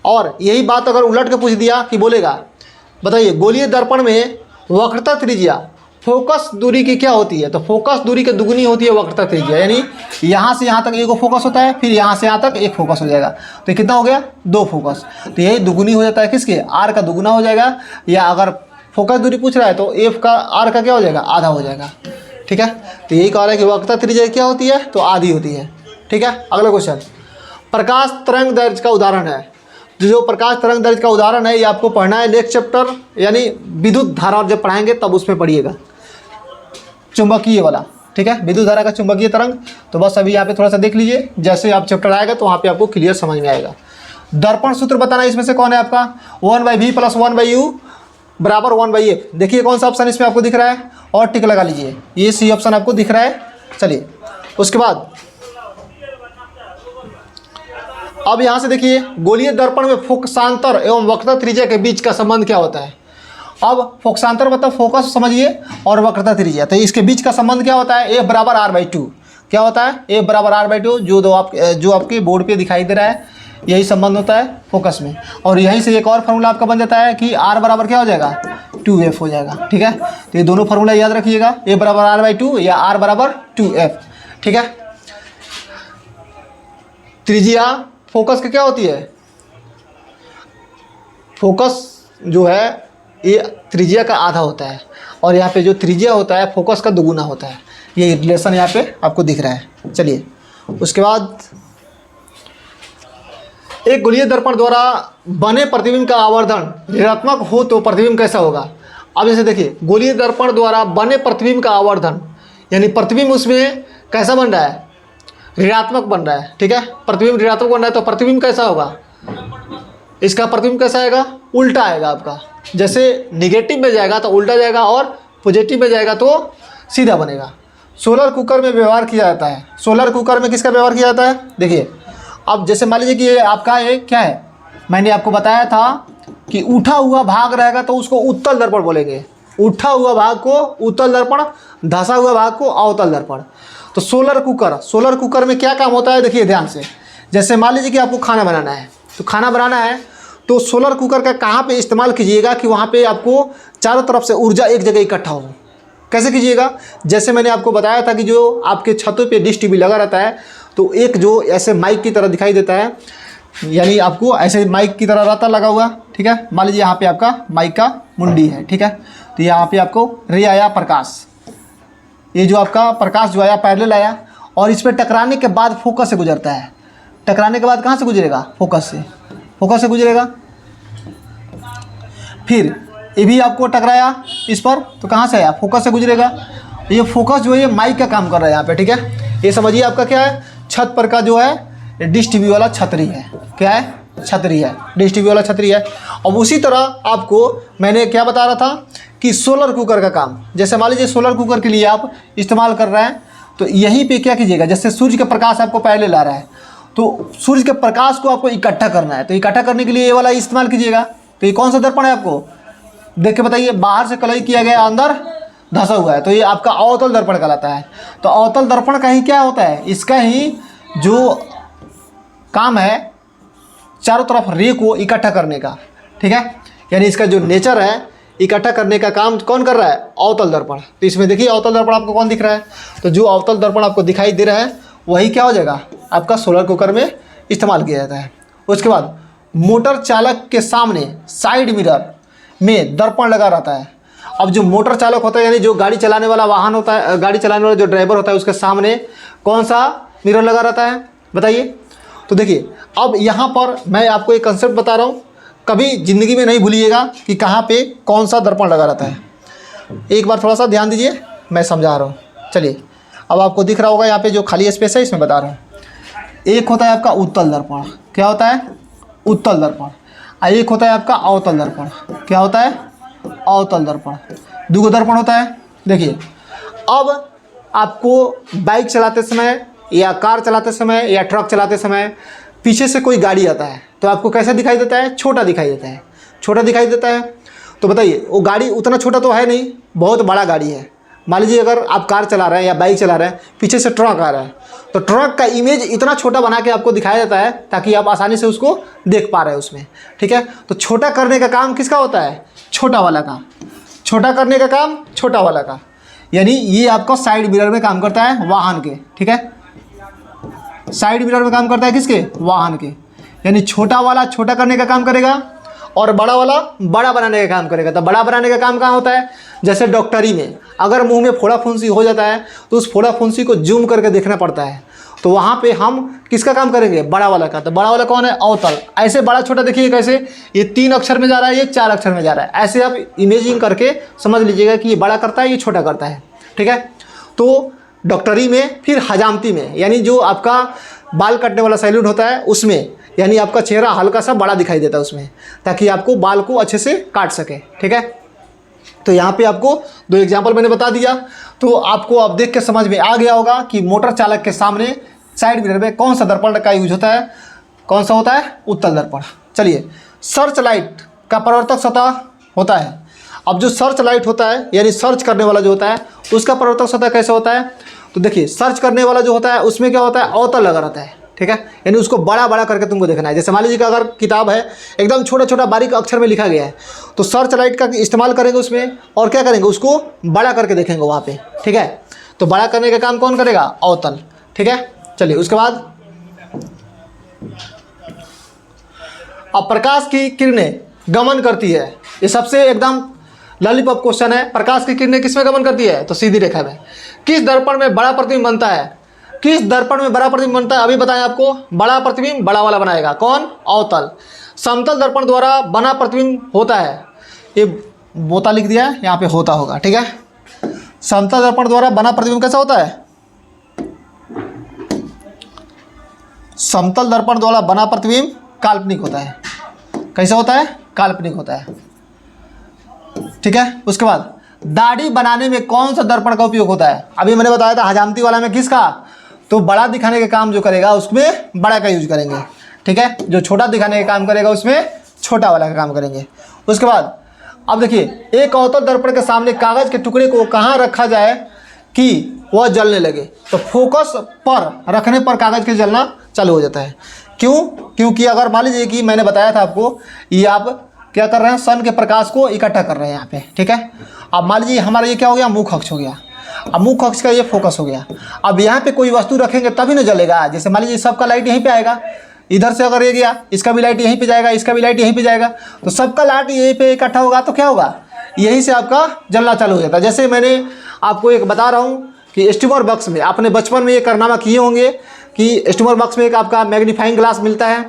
और यही बात अगर उलट के पूछ दिया कि बोलेगा बताइए गोलीय दर्पण में वक्रता त्रिज्या फोकस दूरी की क्या होती है, तो फोकस दूरी की दुगुनी होती है वक्रता त्रिज्या, यानी यहाँ से यहाँ तक एक फोकस होता है, फिर यहाँ से यहाँ तक एक फोकस हो जाएगा, तो कितना हो गया, 2 फोकस। तो यही दुगुनी हो जाता है किसके, आर का दुगुना हो जाएगा, या अगर फोकस दूरी पूछ रहा है तो एफ का आर का क्या हो जाएगा, आधा हो जाएगा, ठीक है। तो यही कह रहा है कि वक्रता त्रिज्या क्या होती है, तो आधी होती है, ठीक है। अगला क्वेश्चन, प्रकाश तरंग दैर्ध्य का उदाहरण है। जो प्रकाश तरंग दैर्ध्य का उदाहरण है ये आपको पढ़ना है नेक्स्ट चैप्टर, यानी विद्युत धारा जब पढ़ाएंगे तब उसमें पढ़िएगा, चुंबकीय वाला, ठीक है, विद्युत धारा का चुंबकीय तरंग। तो बस अभी यहाँ पे थोड़ा सा देख लीजिए, जैसे आप चैप्टर आएगा तो वहाँ पे आपको क्लियर समझ में आएगा। दर्पण सूत्र बताना इसमें से कौन है आपका, 1/v + 1/u = 1/f। देखिए कौन सा ऑप्शन इसमें आपको दिख रहा है, और टिक लगा लीजिए, ये सी ऑप्शन आपको दिख रहा है। चलिए उसके बाद अब यहाँ से देखिए गोलीय दर्पण में फोकसांतर एवं वक्रता त्रिज्या के बीच का संबंध क्या होता है। अब फोकसांतर मतलब फोकस समझिए, और वक्रता त्रिज्या, तो इसके बीच का संबंध क्या होता है, F = r/2। क्या होता है, F = r/2, जो आपके बोर्ड पे दिखाई दे रहा है, यही संबंध होता है फोकस में। और यहीं से एक और फार्मूला आपका बन जाता है कि r बराबर क्या हो जाएगा, 2f हो जाएगा, ठीक है। तो ये दोनों फार्मूला याद रखिएगा, F = r/2 या r = 2f, ठीक है। त्रिज्या फोकस की क्या होती है, फोकस जो है ये त्रिज्या का आधा होता है, और यहाँ पे जो त्रिज्या होता है फोकस का दुगुना होता है। ये रिलेशन यहाँ पे आपको दिख रहा है। चलिए उसके बाद, एक गोलीय दर्पण द्वारा बने प्रतिबिंब का आवर्धन ऋणात्मक हो तो प्रतिबिंब कैसा होगा। अब जैसे देखिए गोलीय दर्पण द्वारा बने प्रतिबिंब का आवर्धन, यानी प्रतिबिंब उसमें कैसा बन रहा है, ऋणात्मक बन रहा है, ठीक है। प्रतिबिंब ऋणात्मक बन रहा है तो प्रतिबिंब कैसा होगा, इसका प्रतिबिंब कैसा आएगा, उल्टा आएगा आपका। जैसे निगेटिव में जाएगा तो उल्टा जाएगा, और पॉजिटिव में जाएगा तो सीधा बनेगा। सोलर कुकर में व्यवहार किया जाता है। सोलर कुकर में किसका व्यवहार किया जाता है, देखिए अब जैसे मान लीजिए कि ये आपका ये क्या है, मैंने आपको बताया था कि उठा हुआ भाग रहेगा तो उसको उत्तल दर्पण बोलेंगे, उठा हुआ भाग को उत्तल दर्पण, धंसा हुआ भाग को अवतल दर्पण। तो सोलर कुकर में क्या काम होता है, देखिए ध्यान से। जैसे मान लीजिए कि आपको खाना बनाना है, तो खाना बनाना है तो सोलर कुकर का कहाँ पे इस्तेमाल कीजिएगा कि वहाँ पे आपको चारों तरफ से ऊर्जा एक जगह इकट्ठा हो। कैसे कीजिएगा, जैसे मैंने आपको बताया था कि जो आपके छतों पे डिश टीवी लगा रहता है, तो एक जो ऐसे माइक की तरह दिखाई देता है, यानी आपको ऐसे माइक की तरह रहता लगा हुआ, ठीक है। मान लीजिए यहाँ पे आपका माइक का मुंडी है, ठीक है। तो यहाँ पे आपको रे आया प्रकाश, ये जो आपका प्रकाश जो आया पैरेलल आया, और इस पर टकराने के बाद फोकस से गुजरता है। टकराने के बाद कहाँ से गुजरेगा, फोकस से गुजरेगा। फिर ये भी आपको टकराया इस पर, तो कहाँ से आया, फोकस से गुजरेगा। ये फोकस जो है ये माइक का काम कर रहा है यहाँ पे, ठीक है। ये समझिए आपका क्या है, छत पर का जो है डिश टीवी वाला छतरी है, क्या है, छतरी है, डिश टीवी वाला छतरी है। अब उसी तरह आपको मैंने क्या बता रहा था कि सोलर कुकर का काम, जैसे मान लीजिए सोलर कुकर के लिए आप इस्तेमाल कर रहे हैं, तो यहीं पे क्या कीजिएगा, जैसे सूर्य का प्रकाश आपको पहले ला रहा है, तो सूर्य के प्रकाश को आपको इकट्ठा करना है, तो इकट्ठा करने के लिए ये वाला इस्तेमाल कीजिएगा। तो ये कौन सा दर्पण है, आपको देख के बताइए, बाहर से कलई किया गया, अंदर धंसा हुआ है, तो ये आपका अवतल दर्पण कहलाता है। तो अवतल दर्पण का ही क्या होता है, इसका ही जो काम है चारों तरफ रे को इकट्ठा करने का, ठीक है। यानी इसका जो नेचर है इकट्ठा करने का काम कौन कर रहा है, अवतल दर्पण। तो इसमें देखिए अवतल दर्पण आपको कौन दिख रहा है, तो जो अवतल दर्पण आपको दिखाई दे रहा है वही क्या हो जाएगा, आपका सोलर कुकर में इस्तेमाल किया जाता है। उसके बाद मोटर चालक के सामने साइड मिरर में दर्पण लगा रहता है। अब जो मोटर चालक होता है, यानी जो गाड़ी चलाने वाला वाहन होता है, गाड़ी चलाने वाला जो ड्राइवर होता है, उसके सामने कौन सा मिरर लगा रहता है, बताइए। तो देखिए अब यहाँ पर मैं आपको एक कंसेप्ट बता रहा हूँ, कभी ज़िंदगी में नहीं भूलिएगा कि कहाँ पे कौन सा दर्पण लगा रहता है। एक बार थोड़ा सा ध्यान दीजिए, मैं समझा रहा हूँ। चलिए अब आपको दिख रहा होगा यहाँ पे जो खाली स्पेस है, इसमें बता रहा हूँ। एक होता है आपका उत्तल दर्पण, क्या होता है, उत्तल दर्पण। एक होता है आपका अवतल दर्पण, क्या होता है, अवतल दर्पण। दो दर्पण होता है। देखिए अब आपको बाइक चलाते समय या कार चलाते समय या ट्रक चलाते समय पीछे से कोई गाड़ी आता है तो आपको कैसा दिखाई देता है? छोटा दिखाई देता है, छोटा दिखाई देता है। तो बताइए वो गाड़ी उतना छोटा तो है नहीं, बहुत बड़ा गाड़ी है। मान लीजिए अगर आप कार चला रहे हैं या बाइक चला रहे हैं, पीछे से ट्रक आ रहा है, तो ट्रक का इमेज इतना छोटा बना के आपको दिखाया जाता है ताकि आप आसानी से उसको देख पा रहे हैं उसमें, ठीक है। तो छोटा करने का काम किसका होता है? छोटा वाला का। छोटा करने का काम छोटा वाला का, यानी ये आपका साइड मिरर में काम करता है वाहन के, ठीक है। साइड मिरर में काम करता है किसके? वाहन के। यानी छोटा वाला छोटा करने का काम करेगा और बड़ा वाला बड़ा बनाने का काम करेगा। तो बड़ा बनाने का काम कहाँ होता है? जैसे डॉक्टरी में अगर मुंह में फोड़ा फुंसी हो जाता है तो उस फोड़ा फुंसी को जूम करके देखना पड़ता है, तो वहाँ पे हम किसका काम करेंगे? बड़ा वाला का। तो बड़ा वाला कौन है? अवतल। ऐसे बड़ा छोटा देखिए कैसे, ये 3 अक्षर में जा रहा है, ये 4 अक्षर में जा रहा है। ऐसे आप इमेजिंग करके समझ लीजिएगा कि ये बड़ा करता है, ये छोटा करता है, ठीक है। तो डॉक्टरी में, फिर हजामती में, यानी जो आपका बाल काटने वाला सैलून होता है उसमें, यानी आपका चेहरा हल्का सा बड़ा दिखाई देता है उसमें, ताकि आपको बाल को अच्छे से काट सके, ठीक है। तो यहाँ पे आपको 2 एग्जाम्पल मैंने बता दिया, तो आपको अब देख के समझ में आ गया होगा कि मोटर चालक के सामने साइड मिरर में कौन सा दर्पण का यूज होता है, कौन सा होता है? उत्तल दर्पण। चलिए, सर्च लाइट का परावर्तक सतह होता है। अब जो सर्च लाइट होता है यानी सर्च करने वाला जो होता है उसका परावर्तक सतह कैसे होता है? तो देखिए, सर्च करने वाला जो होता है उसमें क्या होता है? अवतल लगा रहता है, ठीक है। यानी उसको बड़ा बड़ा करके तुमको देखना है। जैसे मान लीजिए कि अगर किताब है एकदम छोटा छोटा बारीक अक्षर में लिखा गया है तो सर्च लाइट का इस्तेमाल करेंगे उसमें, और क्या करेंगे? उसको बड़ा करके देखेंगे वहाँ पे, ठीक है। तो बड़ा करने का काम कौन करेगा? अवतल, ठीक है। चलिए, उसके बाद अब प्रकाश की किरणें गमन करती है। ये सबसे एकदम लॉलीपॉप क्वेश्चन है। प्रकाश की किरणें किसमें गमन करती है? तो सीधी रेखा में। किस दर्पण में बड़ा प्रतिबिंब बनता है? किस दर्पण में बड़ा प्रतिबिंब बनता है? अभी बताएं आपको। बड़ा प्रतिबिंब बड़ा वाला बनाएगा कौन? अवतल। समतल दर्पण द्वारा बना प्रतिबिंब होता है, ये बोता लिख दिया है, यहाँ पे होता होगा, ठीक है। समतल दर्पण द्वारा बना प्रतिबिंब कैसा होता है? समतल दर्पण द्वारा बना प्रतिबिंब काल्पनिक होता है। कैसा होता है? काल्पनिक होता है, ठीक है। उसके बाद दाढ़ी बनाने में कौन सा दर्पण का उपयोग होता है? अभी मैंने बताया था हजामती वाला में किसका? तो बड़ा दिखाने का काम जो करेगा उसमें बड़ा का यूज करेंगे, ठीक है। जो छोटा दिखाने का काम करेगा उसमें छोटा वाला का काम करेंगे। उसके बाद अब देखिए, एक अवतल दर्पण के सामने कागज के टुकड़े को कहाँ रखा जाए कि वह जलने लगे? तो फोकस पर रखने पर कागज के जलना चालू हो जाता है। क्यों? क्योंकि अगर मान लीजिए कि मैंने बताया था आपको, ये आप क्या कर रहे हैं? सन के प्रकाश को इकट्ठा कर रहे हैं यहाँ पे, ठीक है। अब मान लीजिए हमारा ये क्या हो गया? मुख्य अक्ष हो गया। अब मुख्य अक्ष का ये फोकस हो गया। अब यहाँ पे कोई वस्तु रखेंगे तभी ना जलेगा। जैसे मान लीजिए सबका लाइट यहीं पे आएगा, इधर से अगर ये गया, इसका भी लाइट यहीं पे जाएगा, इसका भी लाइट यहीं पे जाएगा, तो सबका लाइट यहीं पे इकट्ठा होगा तो क्या होगा? यहीं से आपका जलना चालू हो जाता है। जैसे मैंने आपको एक बता रहा हूँ कि स्टीमर बॉक्स में आपने बचपन में ये कारनामा किए होंगे कि स्टीमर बॉक्स में एक आपका मैग्नीफाइंग ग्लास मिलता है,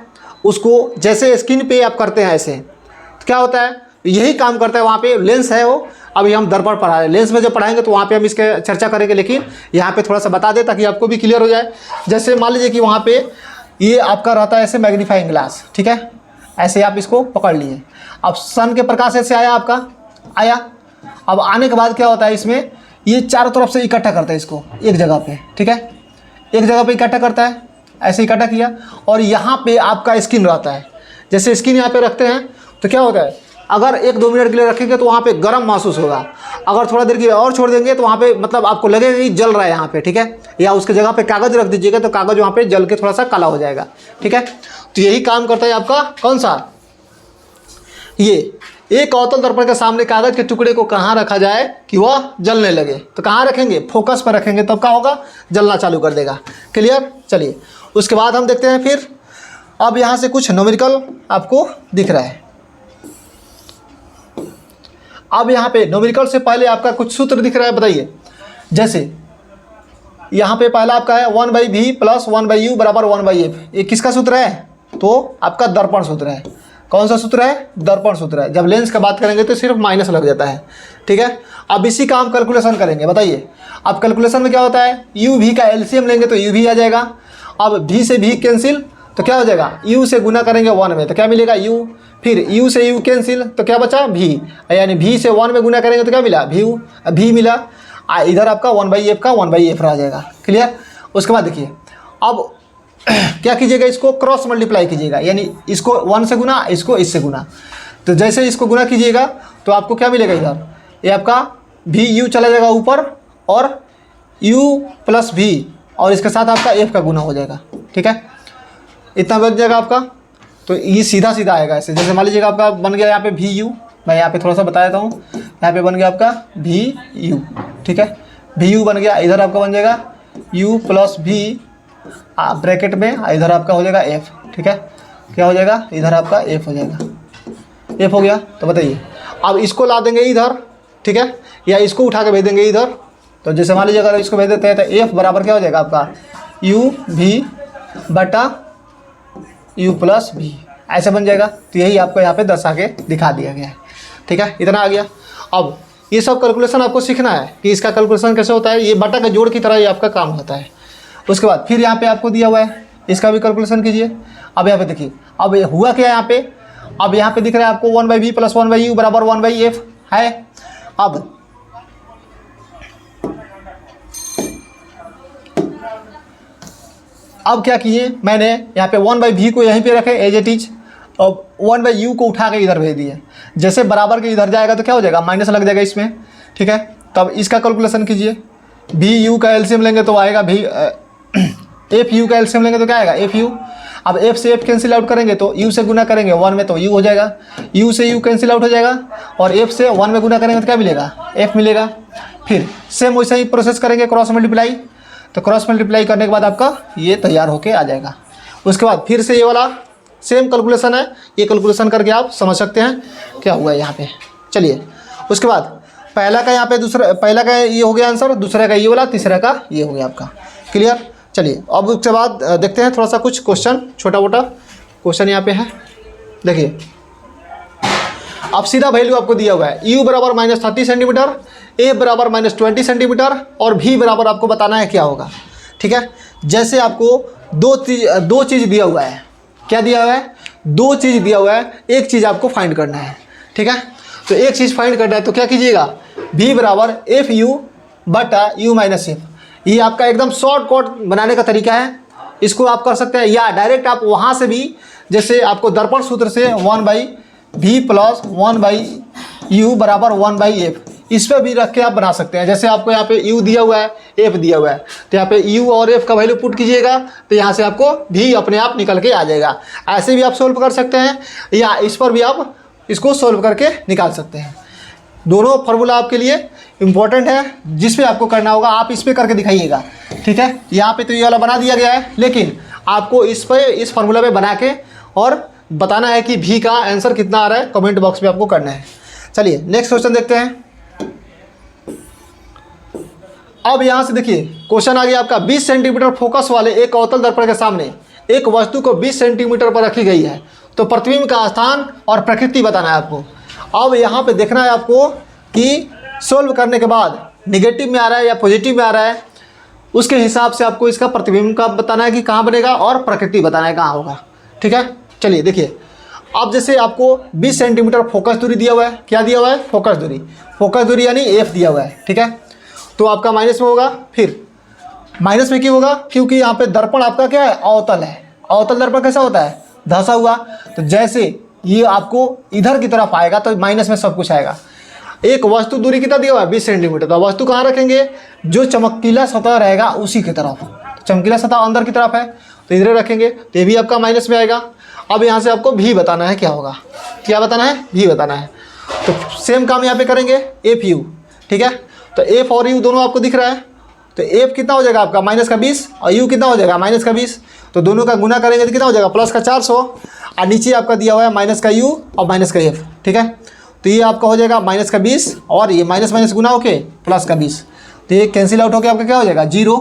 उसको जैसे स्क्रीन पे आप करते हैं ऐसे, तो क्या होता है? यही काम करता है। वहाँ पे लेंस है वो, अभी हम दर्पण पढ़ा रहे हैं, लेंस में जब पढ़ाएंगे तो वहाँ पे हम इसके चर्चा करेंगे, लेकिन यहाँ पे थोड़ा सा बता दें ताकि आपको भी क्लियर हो जाए। जैसे मान लीजिए कि वहाँ पे ये आपका रहता है ऐसे मैग्नीफाइंग ग्लास, ठीक है। ऐसे आप इसको पकड़ लिए, अब सन के प्रकाश ऐसे आया, आपका आया। अब आने के बाद क्या होता है? इसमें ये चारों तरफ से इकट्ठा करता है इसको एक जगह पे, ठीक है। एक जगह पे इकट्ठा करता है, ऐसे इकट्ठा किया, और यहाँ पे आपका स्क्रीन रहता है। जैसे स्क्रीन यहाँ पे रखते हैं तो क्या होता है? अगर 1-2 मिनट के लिए रखेंगे तो वहाँ पे गर्म महसूस होगा। अगर थोड़ा देर के लिए और छोड़ देंगे तो वहाँ पे मतलब आपको लगेगा कि जल रहा है यहाँ पे, ठीक है। या उसके जगह पे कागज़ रख दीजिएगा तो कागज़ वहाँ पे जल के थोड़ा सा काला हो जाएगा, ठीक है। तो यही काम करता है आपका कौन सा? ये एक अवतल दर्पण के सामने कागज़ के टुकड़े को कहाँ रखा जाए कि वह जलने लगे? तो कहाँ रखेंगे? फोकस पर रखेंगे, तब क्या होगा? जलना चालू कर देगा। क्लियर? चलिए, उसके बाद हम देखते हैं फिर। अब यहाँ से कुछ न्यूमेरिकल आपको दिख रहा है। अब यहाँ पे न्यूमेरिकल से पहले आपका कुछ सूत्र दिख रहा है, बताइए। जैसे यहाँ पे पहला आपका है 1/v + 1/u = 1/f। ये किसका सूत्र है? तो आपका दर्पण सूत्र है। कौन सा सूत्र है? दर्पण सूत्र है। जब लेंस का बात करेंगे तो सिर्फ माइनस लग जाता है, ठीक है। अब इसी का हम कैलकुलेशन करेंगे, बताइए। अब कैलकुलेशन में क्या होता है? u v का एलसीएम लेंगे तो u v आ जाएगा। अब v से v कैंसिल तो क्या हो जाएगा? u से गुना करेंगे 1 में तो क्या मिलेगा? u। फिर u से u कैंसिल तो क्या बचा? v, यानी v से 1 में गुना करेंगे तो क्या मिला? v मिला। इधर आपका 1/f का 1/f रह जाएगा। क्लियर। उसके बाद देखिए अब क्या कीजिएगा, इसको क्रॉस मल्टीप्लाई कीजिएगा, यानी इसको 1 से गुना, इसको इससे गुना। तो जैसे इसको गुना कीजिएगा तो आपको क्या मिलेगा, इधर ये आपका भी यू चला जाएगा ऊपर और u प्लस v और इसके साथ आपका f का गुना हो जाएगा। ठीक है, इतना बच जाएगा आपका। तो ये सीधा सीधा आएगा ऐसे, जैसे मान लीजिएगा आपका बन गया यहाँ पे भी यू, मैं यहाँ पे थोड़ा सा बता देता हूँ, यहाँ पे बन गया आपका भी यू। ठीक है, भी यू बन गया, इधर आपका बन जाएगा u प्लस v ब्रैकेट में, इधर आपका हो जाएगा f। ठीक है, क्या हो जाएगा, इधर आपका f हो जाएगा, f हो गया। तो बताइए अब इसको ला देंगे इधर, ठीक है, या इसको उठा के भेज देंगे इधर। तो जैसे मान लीजिए अगर इसको भेज देते हैं तो f बराबर क्या हो जाएगा आपका u v बटा u प्लस v, ऐसे बन जाएगा। तो यही आपको यहाँ पे दर्शा के दिखा दिया गया है। ठीक है, इतना आ गया। अब ये सब कैलकुलेशन आपको सीखना है कि इसका कैलकुलेशन कैसे होता है, ये बटा के जोड़ की तरह ये आपका काम होता है। उसके बाद फिर यहाँ पे आपको दिया हुआ है, इसका भी कैलकुलेशन कीजिए। अब यहाँ पे देखिए अब हुआ क्या यहाँ पे, अब यहाँ पे दिख रहा है आपको 1/v प्लस 1/u बराबर 1/f है। अब क्या किए, मैंने यहाँ पे 1/v को यहीं पे रखे एज इट इज, और 1/u को उठा के इधर भेज दिए। जैसे बराबर के इधर जाएगा तो क्या हो जाएगा, माइनस लग जाएगा इसमें। ठीक है, तब इसका कैलकुलेशन कीजिए। भी यू का एलसीएम लेंगे तो आएगा भी एफ यू का एलसीएम लेंगे तो क्या आएगा एफ यू। अब एफ से एफ कैंसिल आउट करेंगे तो यू से गुना करेंगे 1 में तो यू हो जाएगा, यू से यू कैंसिल आउट हो जाएगा, और एफ से 1 में गुना करेंगे तो क्या मिलेगा, एफ मिलेगा। फिर सेम वैसे ही प्रोसेस करेंगे क्रॉस मल्टीप्लाई, तो क्रॉस मल्टीप्लाई करने के बाद आपका ये तैयार होके आ जाएगा। उसके बाद फिर से ये वाला सेम कैलकुलेशन है, ये कैलकुलेशन करके आप समझ सकते हैं क्या हुआ यहाँ पे। चलिए उसके बाद पहला का यहाँ पे दूसरा, पहला का ये हो गया आंसर, दूसरा का ये वाला, तीसरा का ये हो गया आपका। क्लियर। चलिए अब उसके बाद देखते हैं थोड़ा सा कुछ क्वेश्चन, छोटा मोटा क्वेश्चन यहाँ पे है। देखिए अब सीधा वैल्यू आपको दिया हुआ है, u बराबर -30 सेंटीमीटर, a बराबर -20 सेंटीमीटर और v बराबर आपको बताना है क्या होगा। ठीक है, जैसे आपको दो चीज़ दिया हुआ है, क्या दिया हुआ है, दो चीज़ दिया हुआ है, एक चीज़ आपको फाइंड करना है। ठीक है, तो एक चीज़ फाइंड करना है तो क्या कीजिएगा, v बराबर एफ यू बटा यू माइनस एफ। ये आपका एकदम शॉर्ट कट बनाने का तरीका है, इसको आप कर सकते हैं, या डायरेक्ट आप वहाँ से भी, जैसे आपको दर्पण सूत्र से 1/v प्लस 1/u बराबर 1/f, इस पर भी रख के आप बना सकते हैं। जैसे आपको यहाँ पे u दिया हुआ है, f दिया हुआ है, तो यहाँ पे u और f का वैल्यू पुट कीजिएगा तो यहाँ से आपको v अपने आप निकल के आ जाएगा। ऐसे भी आप सोल्व कर सकते हैं, या इस पर भी आप इसको सोल्व करके निकाल सकते हैं। दोनों फार्मूला आपके लिए इम्पोर्टेंट है, जिस पे आपको करना होगा आप इस पे करके दिखाइएगा। ठीक है, यहाँ पे तो ये वाला बना दिया गया है, लेकिन आपको इस फार्मूला पे बना के और बताना है कि भी का आंसर कितना आ रहा है, कमेंट बॉक्स में आपको करना है। चलिए नेक्स्ट क्वेश्चन देखते हैं। अब यहाँ से देखिए क्वेश्चन आ गया आपका, 20 सेंटीमीटर फोकस वाले एक अवतल दर्पण के सामने एक वस्तु को 20 सेंटीमीटर पर रखी गई है, तो प्रतिबिंब का स्थान और प्रकृति बताना है आपको। अब यहाँ पे देखना है आपको कि सोल्व करने के बाद निगेटिव में आ रहा है या पॉजिटिव में आ रहा है, उसके हिसाब से आपको इसका प्रतिबिंब का बताना है कि कहाँ बनेगा, और प्रकृति बताना है कहाँ होगा। ठीक है, चलिए देखिए अब जैसे आपको 20 सेंटीमीटर फोकस दूरी दिया हुआ है, क्या दिया हुआ है, फोकस दूरी यानी एफ दिया हुआ है। ठीक है, तो आपका माइनस में होगा, फिर माइनस में क्यों होगा, क्योंकि यहाँ पे दर्पण आपका क्या है, अवतल है। अवतल दर्पण कैसा होता है, धंसा हुआ, तो जैसे ये आपको इधर की तरफ आएगा तो माइनस में सब कुछ आएगा। एक वस्तु दूरी कितना दिया हुआ है, 20 सेंटीमीटर, तो वस्तु कहाँ रखेंगे, जो चमकीला सतह रहेगा उसी की तरफ। चमकीला सतह अंदर की तरफ है तो इधर रखेंगे, तो ये भी आपका माइनस में आएगा। अब यहाँ से आपको भी बताना है क्या होगा, क्या बताना है, भी बताना है। तो सेम काम यहाँ पे करेंगे, एफ यू। ठीक है, तो एफ और यू दोनों आपको दिख रहा है, तो एफ कितना हो जाएगा आपका -20 और यू कितना हो जाएगा -20, तो दोनों का गुना करेंगे तो कितना हो जाएगा प्लस का 400, और नीचे आपका दिया हुआ है माइनस का यू और माइनस का एफ। ठीक है, तो ये आपका हो जाएगा -20 और ये माइनस माइनस गुना होके प्लस का 20, तो ये कैंसिल आउट होकर आपका क्या हो जाएगा 0,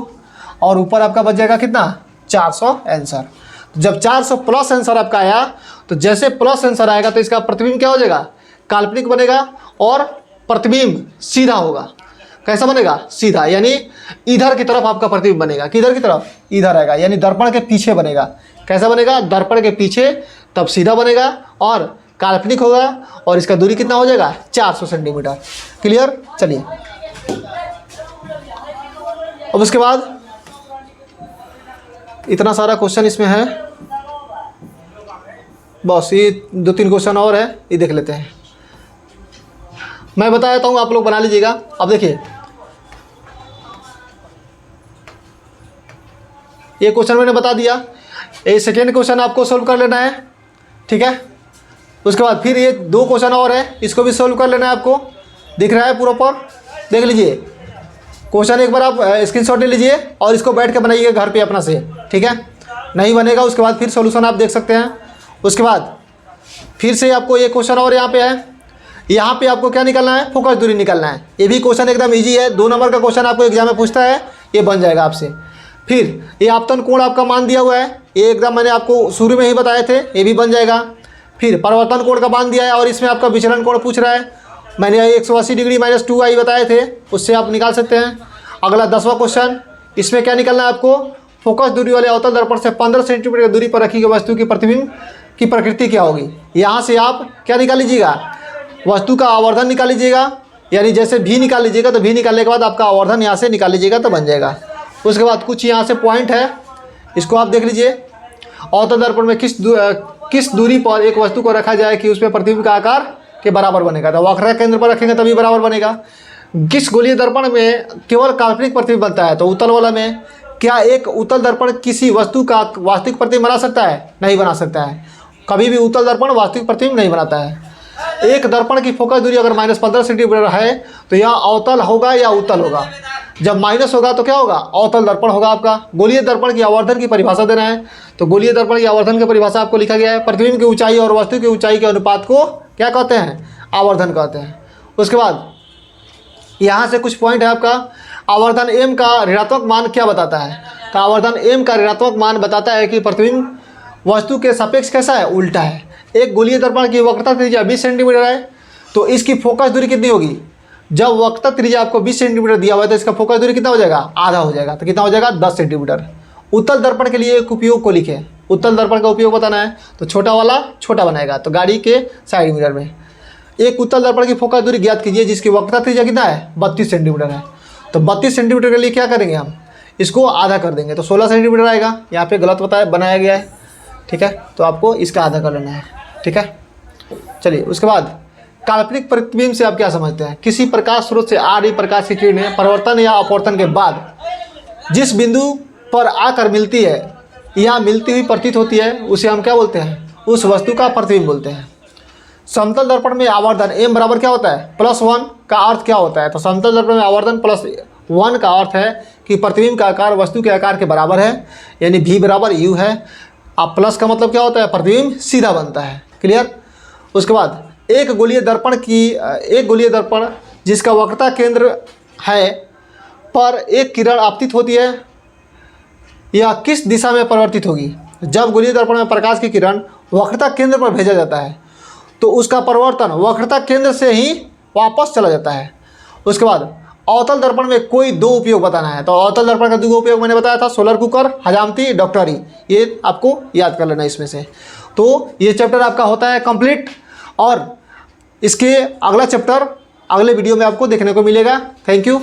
और ऊपर आपका बच जाएगा कितना 400 आंसर। जब 400 प्लस आंसर आपका आया, तो जैसे प्लस आंसर आएगा तो इसका प्रतिबिंब क्या हो जाएगा, काल्पनिक बनेगा, और प्रतिबिंब सीधा होगा। कैसा बनेगा, सीधा, यानी इधर की तरफ आपका प्रतिबिंब बनेगा, किधर की तरफ, इधर आएगा, यानी दर्पण के पीछे बनेगा। कैसा बनेगा, दर्पण के पीछे, तब सीधा बनेगा और काल्पनिक होगा, और इसका दूरी कितना हो जाएगा 400 सेंटीमीटर। क्लियर। चलिए अब उसके बाद इतना सारा क्वेश्चन इसमें है, बस ये 2-3 क्वेश्चन और है, ये देख लेते हैं। मैं बता देता हूँ, आप लोग बना लीजिएगा। अब देखिए ये क्वेश्चन मैंने बता दिया, ये सेकेंड क्वेश्चन आपको सोल्व कर लेना है, ठीक है। उसके बाद फिर ये 2 क्वेश्चन और है, इसको भी सोल्व कर लेना है आपको। दिख रहा है पूरा पर, देख लीजिए क्वेश्चन एक बार आप स्क्रीनशॉट ले लीजिए और इसको बैठ के बनाइए घर पे अपना से, ठीक है। नहीं बनेगा उसके बाद फिर सॉल्यूशन आप देख सकते हैं। उसके बाद फिर से आपको ये क्वेश्चन और यहाँ पे है, यहाँ पे आपको क्या निकालना है, फोकस दूरी निकालना है। ये भी क्वेश्चन एकदम इजी है, 2 नंबर का क्वेश्चन आपको एग्जाम में पूछता है, ये बन जाएगा आपसे। फिर ये आपतन कोण आपका मान दिया हुआ है, ये एकदम मैंने आपको शुरू में ही बताए थे, ये भी बन जाएगा। फिर परिवर्तन कोण का मान दिया है और इसमें आपका विचलन कोण पूछ रहा है, मैंने 180 डिग्री माइनस 2i बताए थे, उससे आप निकाल सकते हैं। अगला 10वां क्वेश्चन, इसमें क्या निकालना है आपको, फोकस दूरी वाले अवतल दर्पण से 15 सेंटीमीटर दूरी पर रखी गई वस्तु की प्रतिबिंब की प्रकृति क्या होगी। यहाँ से आप क्या निकाल लीजिएगा, वस्तु का आवर्धन निकाल लीजिएगा, यानी जैसे भी निकाल लीजिएगा तो भी निकालने के बाद आपका आवर्धन यहाँ से निकाल लीजिएगा तो बन जाएगा। उसके बाद कुछ यहाँ से पॉइंट है, इसको आप देख लीजिए। अवतल दर्पण में किस दूरी पर एक वस्तु को रखा जाए कि उसमें प्रतिबिंब का आकार के बराबर बनेगा, तो वक्र केंद्र पर रखेंगे तभी बराबर बनेगा। किस गोलीय दर्पण में केवल काल्पनिक प्रतिबिंब बनता है, तो उत्तल वाला में। क्या एक उत्तल दर्पण किसी वस्तु का वास्तविक प्रतिबिंब बना सकता है, नहीं बना सकता है, कभी भी उत्तल दर्पण वास्तविक प्रतिबिंब नहीं बनाता है। एक दर्पण की फोकस दूरी अगर -15 सेंटीमीटर है तो यह अवतल होगा या उत्तल होगा, जब माइनस होगा तो क्या होगा, अवतल दर्पण होगा आपका। गोलीय दर्पण की आवर्धन की परिभाषा देना है, तो गोलीय दर्पण की आवर्धन की परिभाषा आपको लिखा गया है, प्रतिबिंब की ऊंचाई और वस्तु की ऊंचाई के अनुपात को क्या कहते हैं, आवर्धन कहते हैं। उसके बाद यहाँ से कुछ पॉइंट है आपका, आवर्धन m का ऋणात्मक मान क्या बताता है, तो आवर्धन m का ऋणात्मक मान बताता है कि प्रतिबिंब वस्तु के सापेक्ष कैसा है, उल्टा है। एक गोलीय दर्पण की वक्रता त्रिज्या 20 सेंटीमीटर है, तो इसकी फोकस दूरी कितनी होगी, जब वक्रता त्रिज्या आपको 20 सेंटीमीटर दिया हुआ है तो इसका फोकस दूरी कितना हो जाएगा, आधा हो जाएगा, तो कितना हो जाएगा, 10 सेंटीमीटर। उत्तल दर्पण के लिए एक उपयोग को लिखें, उत्तल दर्पण का उपयोग बताना है, तो छोटा वाला छोटा बनाएगा, तो गाड़ी के साइड मिरर में। एक उत्तल दर्पण की फोकस दूरी ज्ञात कीजिए जिसकी वक्रता त्रिज्या कितना है, 32 सेंटीमीटर है, तो 32 सेंटीमीटर के लिए क्या करेंगे हम, इसको आधा कर देंगे तो 16 सेंटीमीटर आएगा। यहाँ पे गलत बनाया गया है, ठीक है, तो आपको इसका आधा कर लेना है, ठीक है। चलिए उसके बाद काल्पनिक प्रतिबिंब से आप क्या समझते हैं, किसी प्रकाश स्रोत से आ रही प्रकाश की किरणें परिवर्तन या अपवर्तन के बाद जिस बिंदु पर आकर मिलती है या मिलती हुई प्रतीत होती है उसे हम क्या बोलते हैं, उस वस्तु का प्रतिबिंब बोलते हैं। समतल दर्पण में आवर्धन m बराबर क्या होता है, +1 का अर्थ क्या होता है, तो समतल दर्पण में आवर्धन +1 का अर्थ है कि प्रतिबिंब का आकार वस्तु के आकार के बराबर है, यानी v बराबर u है। अब प्लस का मतलब क्या होता है, प्रतिबिंब सीधा बनता है, क्लियर। उसके बाद एक गोलीय दर्पण जिसका वक्रता केंद्र है पर एक किरण आपतित होती है, यह किस दिशा में परिवर्तित होगी, जब गोलीय दर्पण में प्रकाश की किरण वक्रता केंद्र पर भेजा जाता है तो उसका परिवर्तन वक्रता केंद्र से ही वापस चला जाता है। उसके बाद अवतल दर्पण में कोई 2 उपयोग बताना है, तो अवतल दर्पण का 2 उपयोग मैंने बताया था, सोलर कुकर, हजामती, डॉक्टरी, ये आपको याद कर लेना इसमें से। तो ये चैप्टर आपका होता है कंप्लीट, और इसके अगला चैप्टर अगले वीडियो में आपको देखने को मिलेगा। Thank you.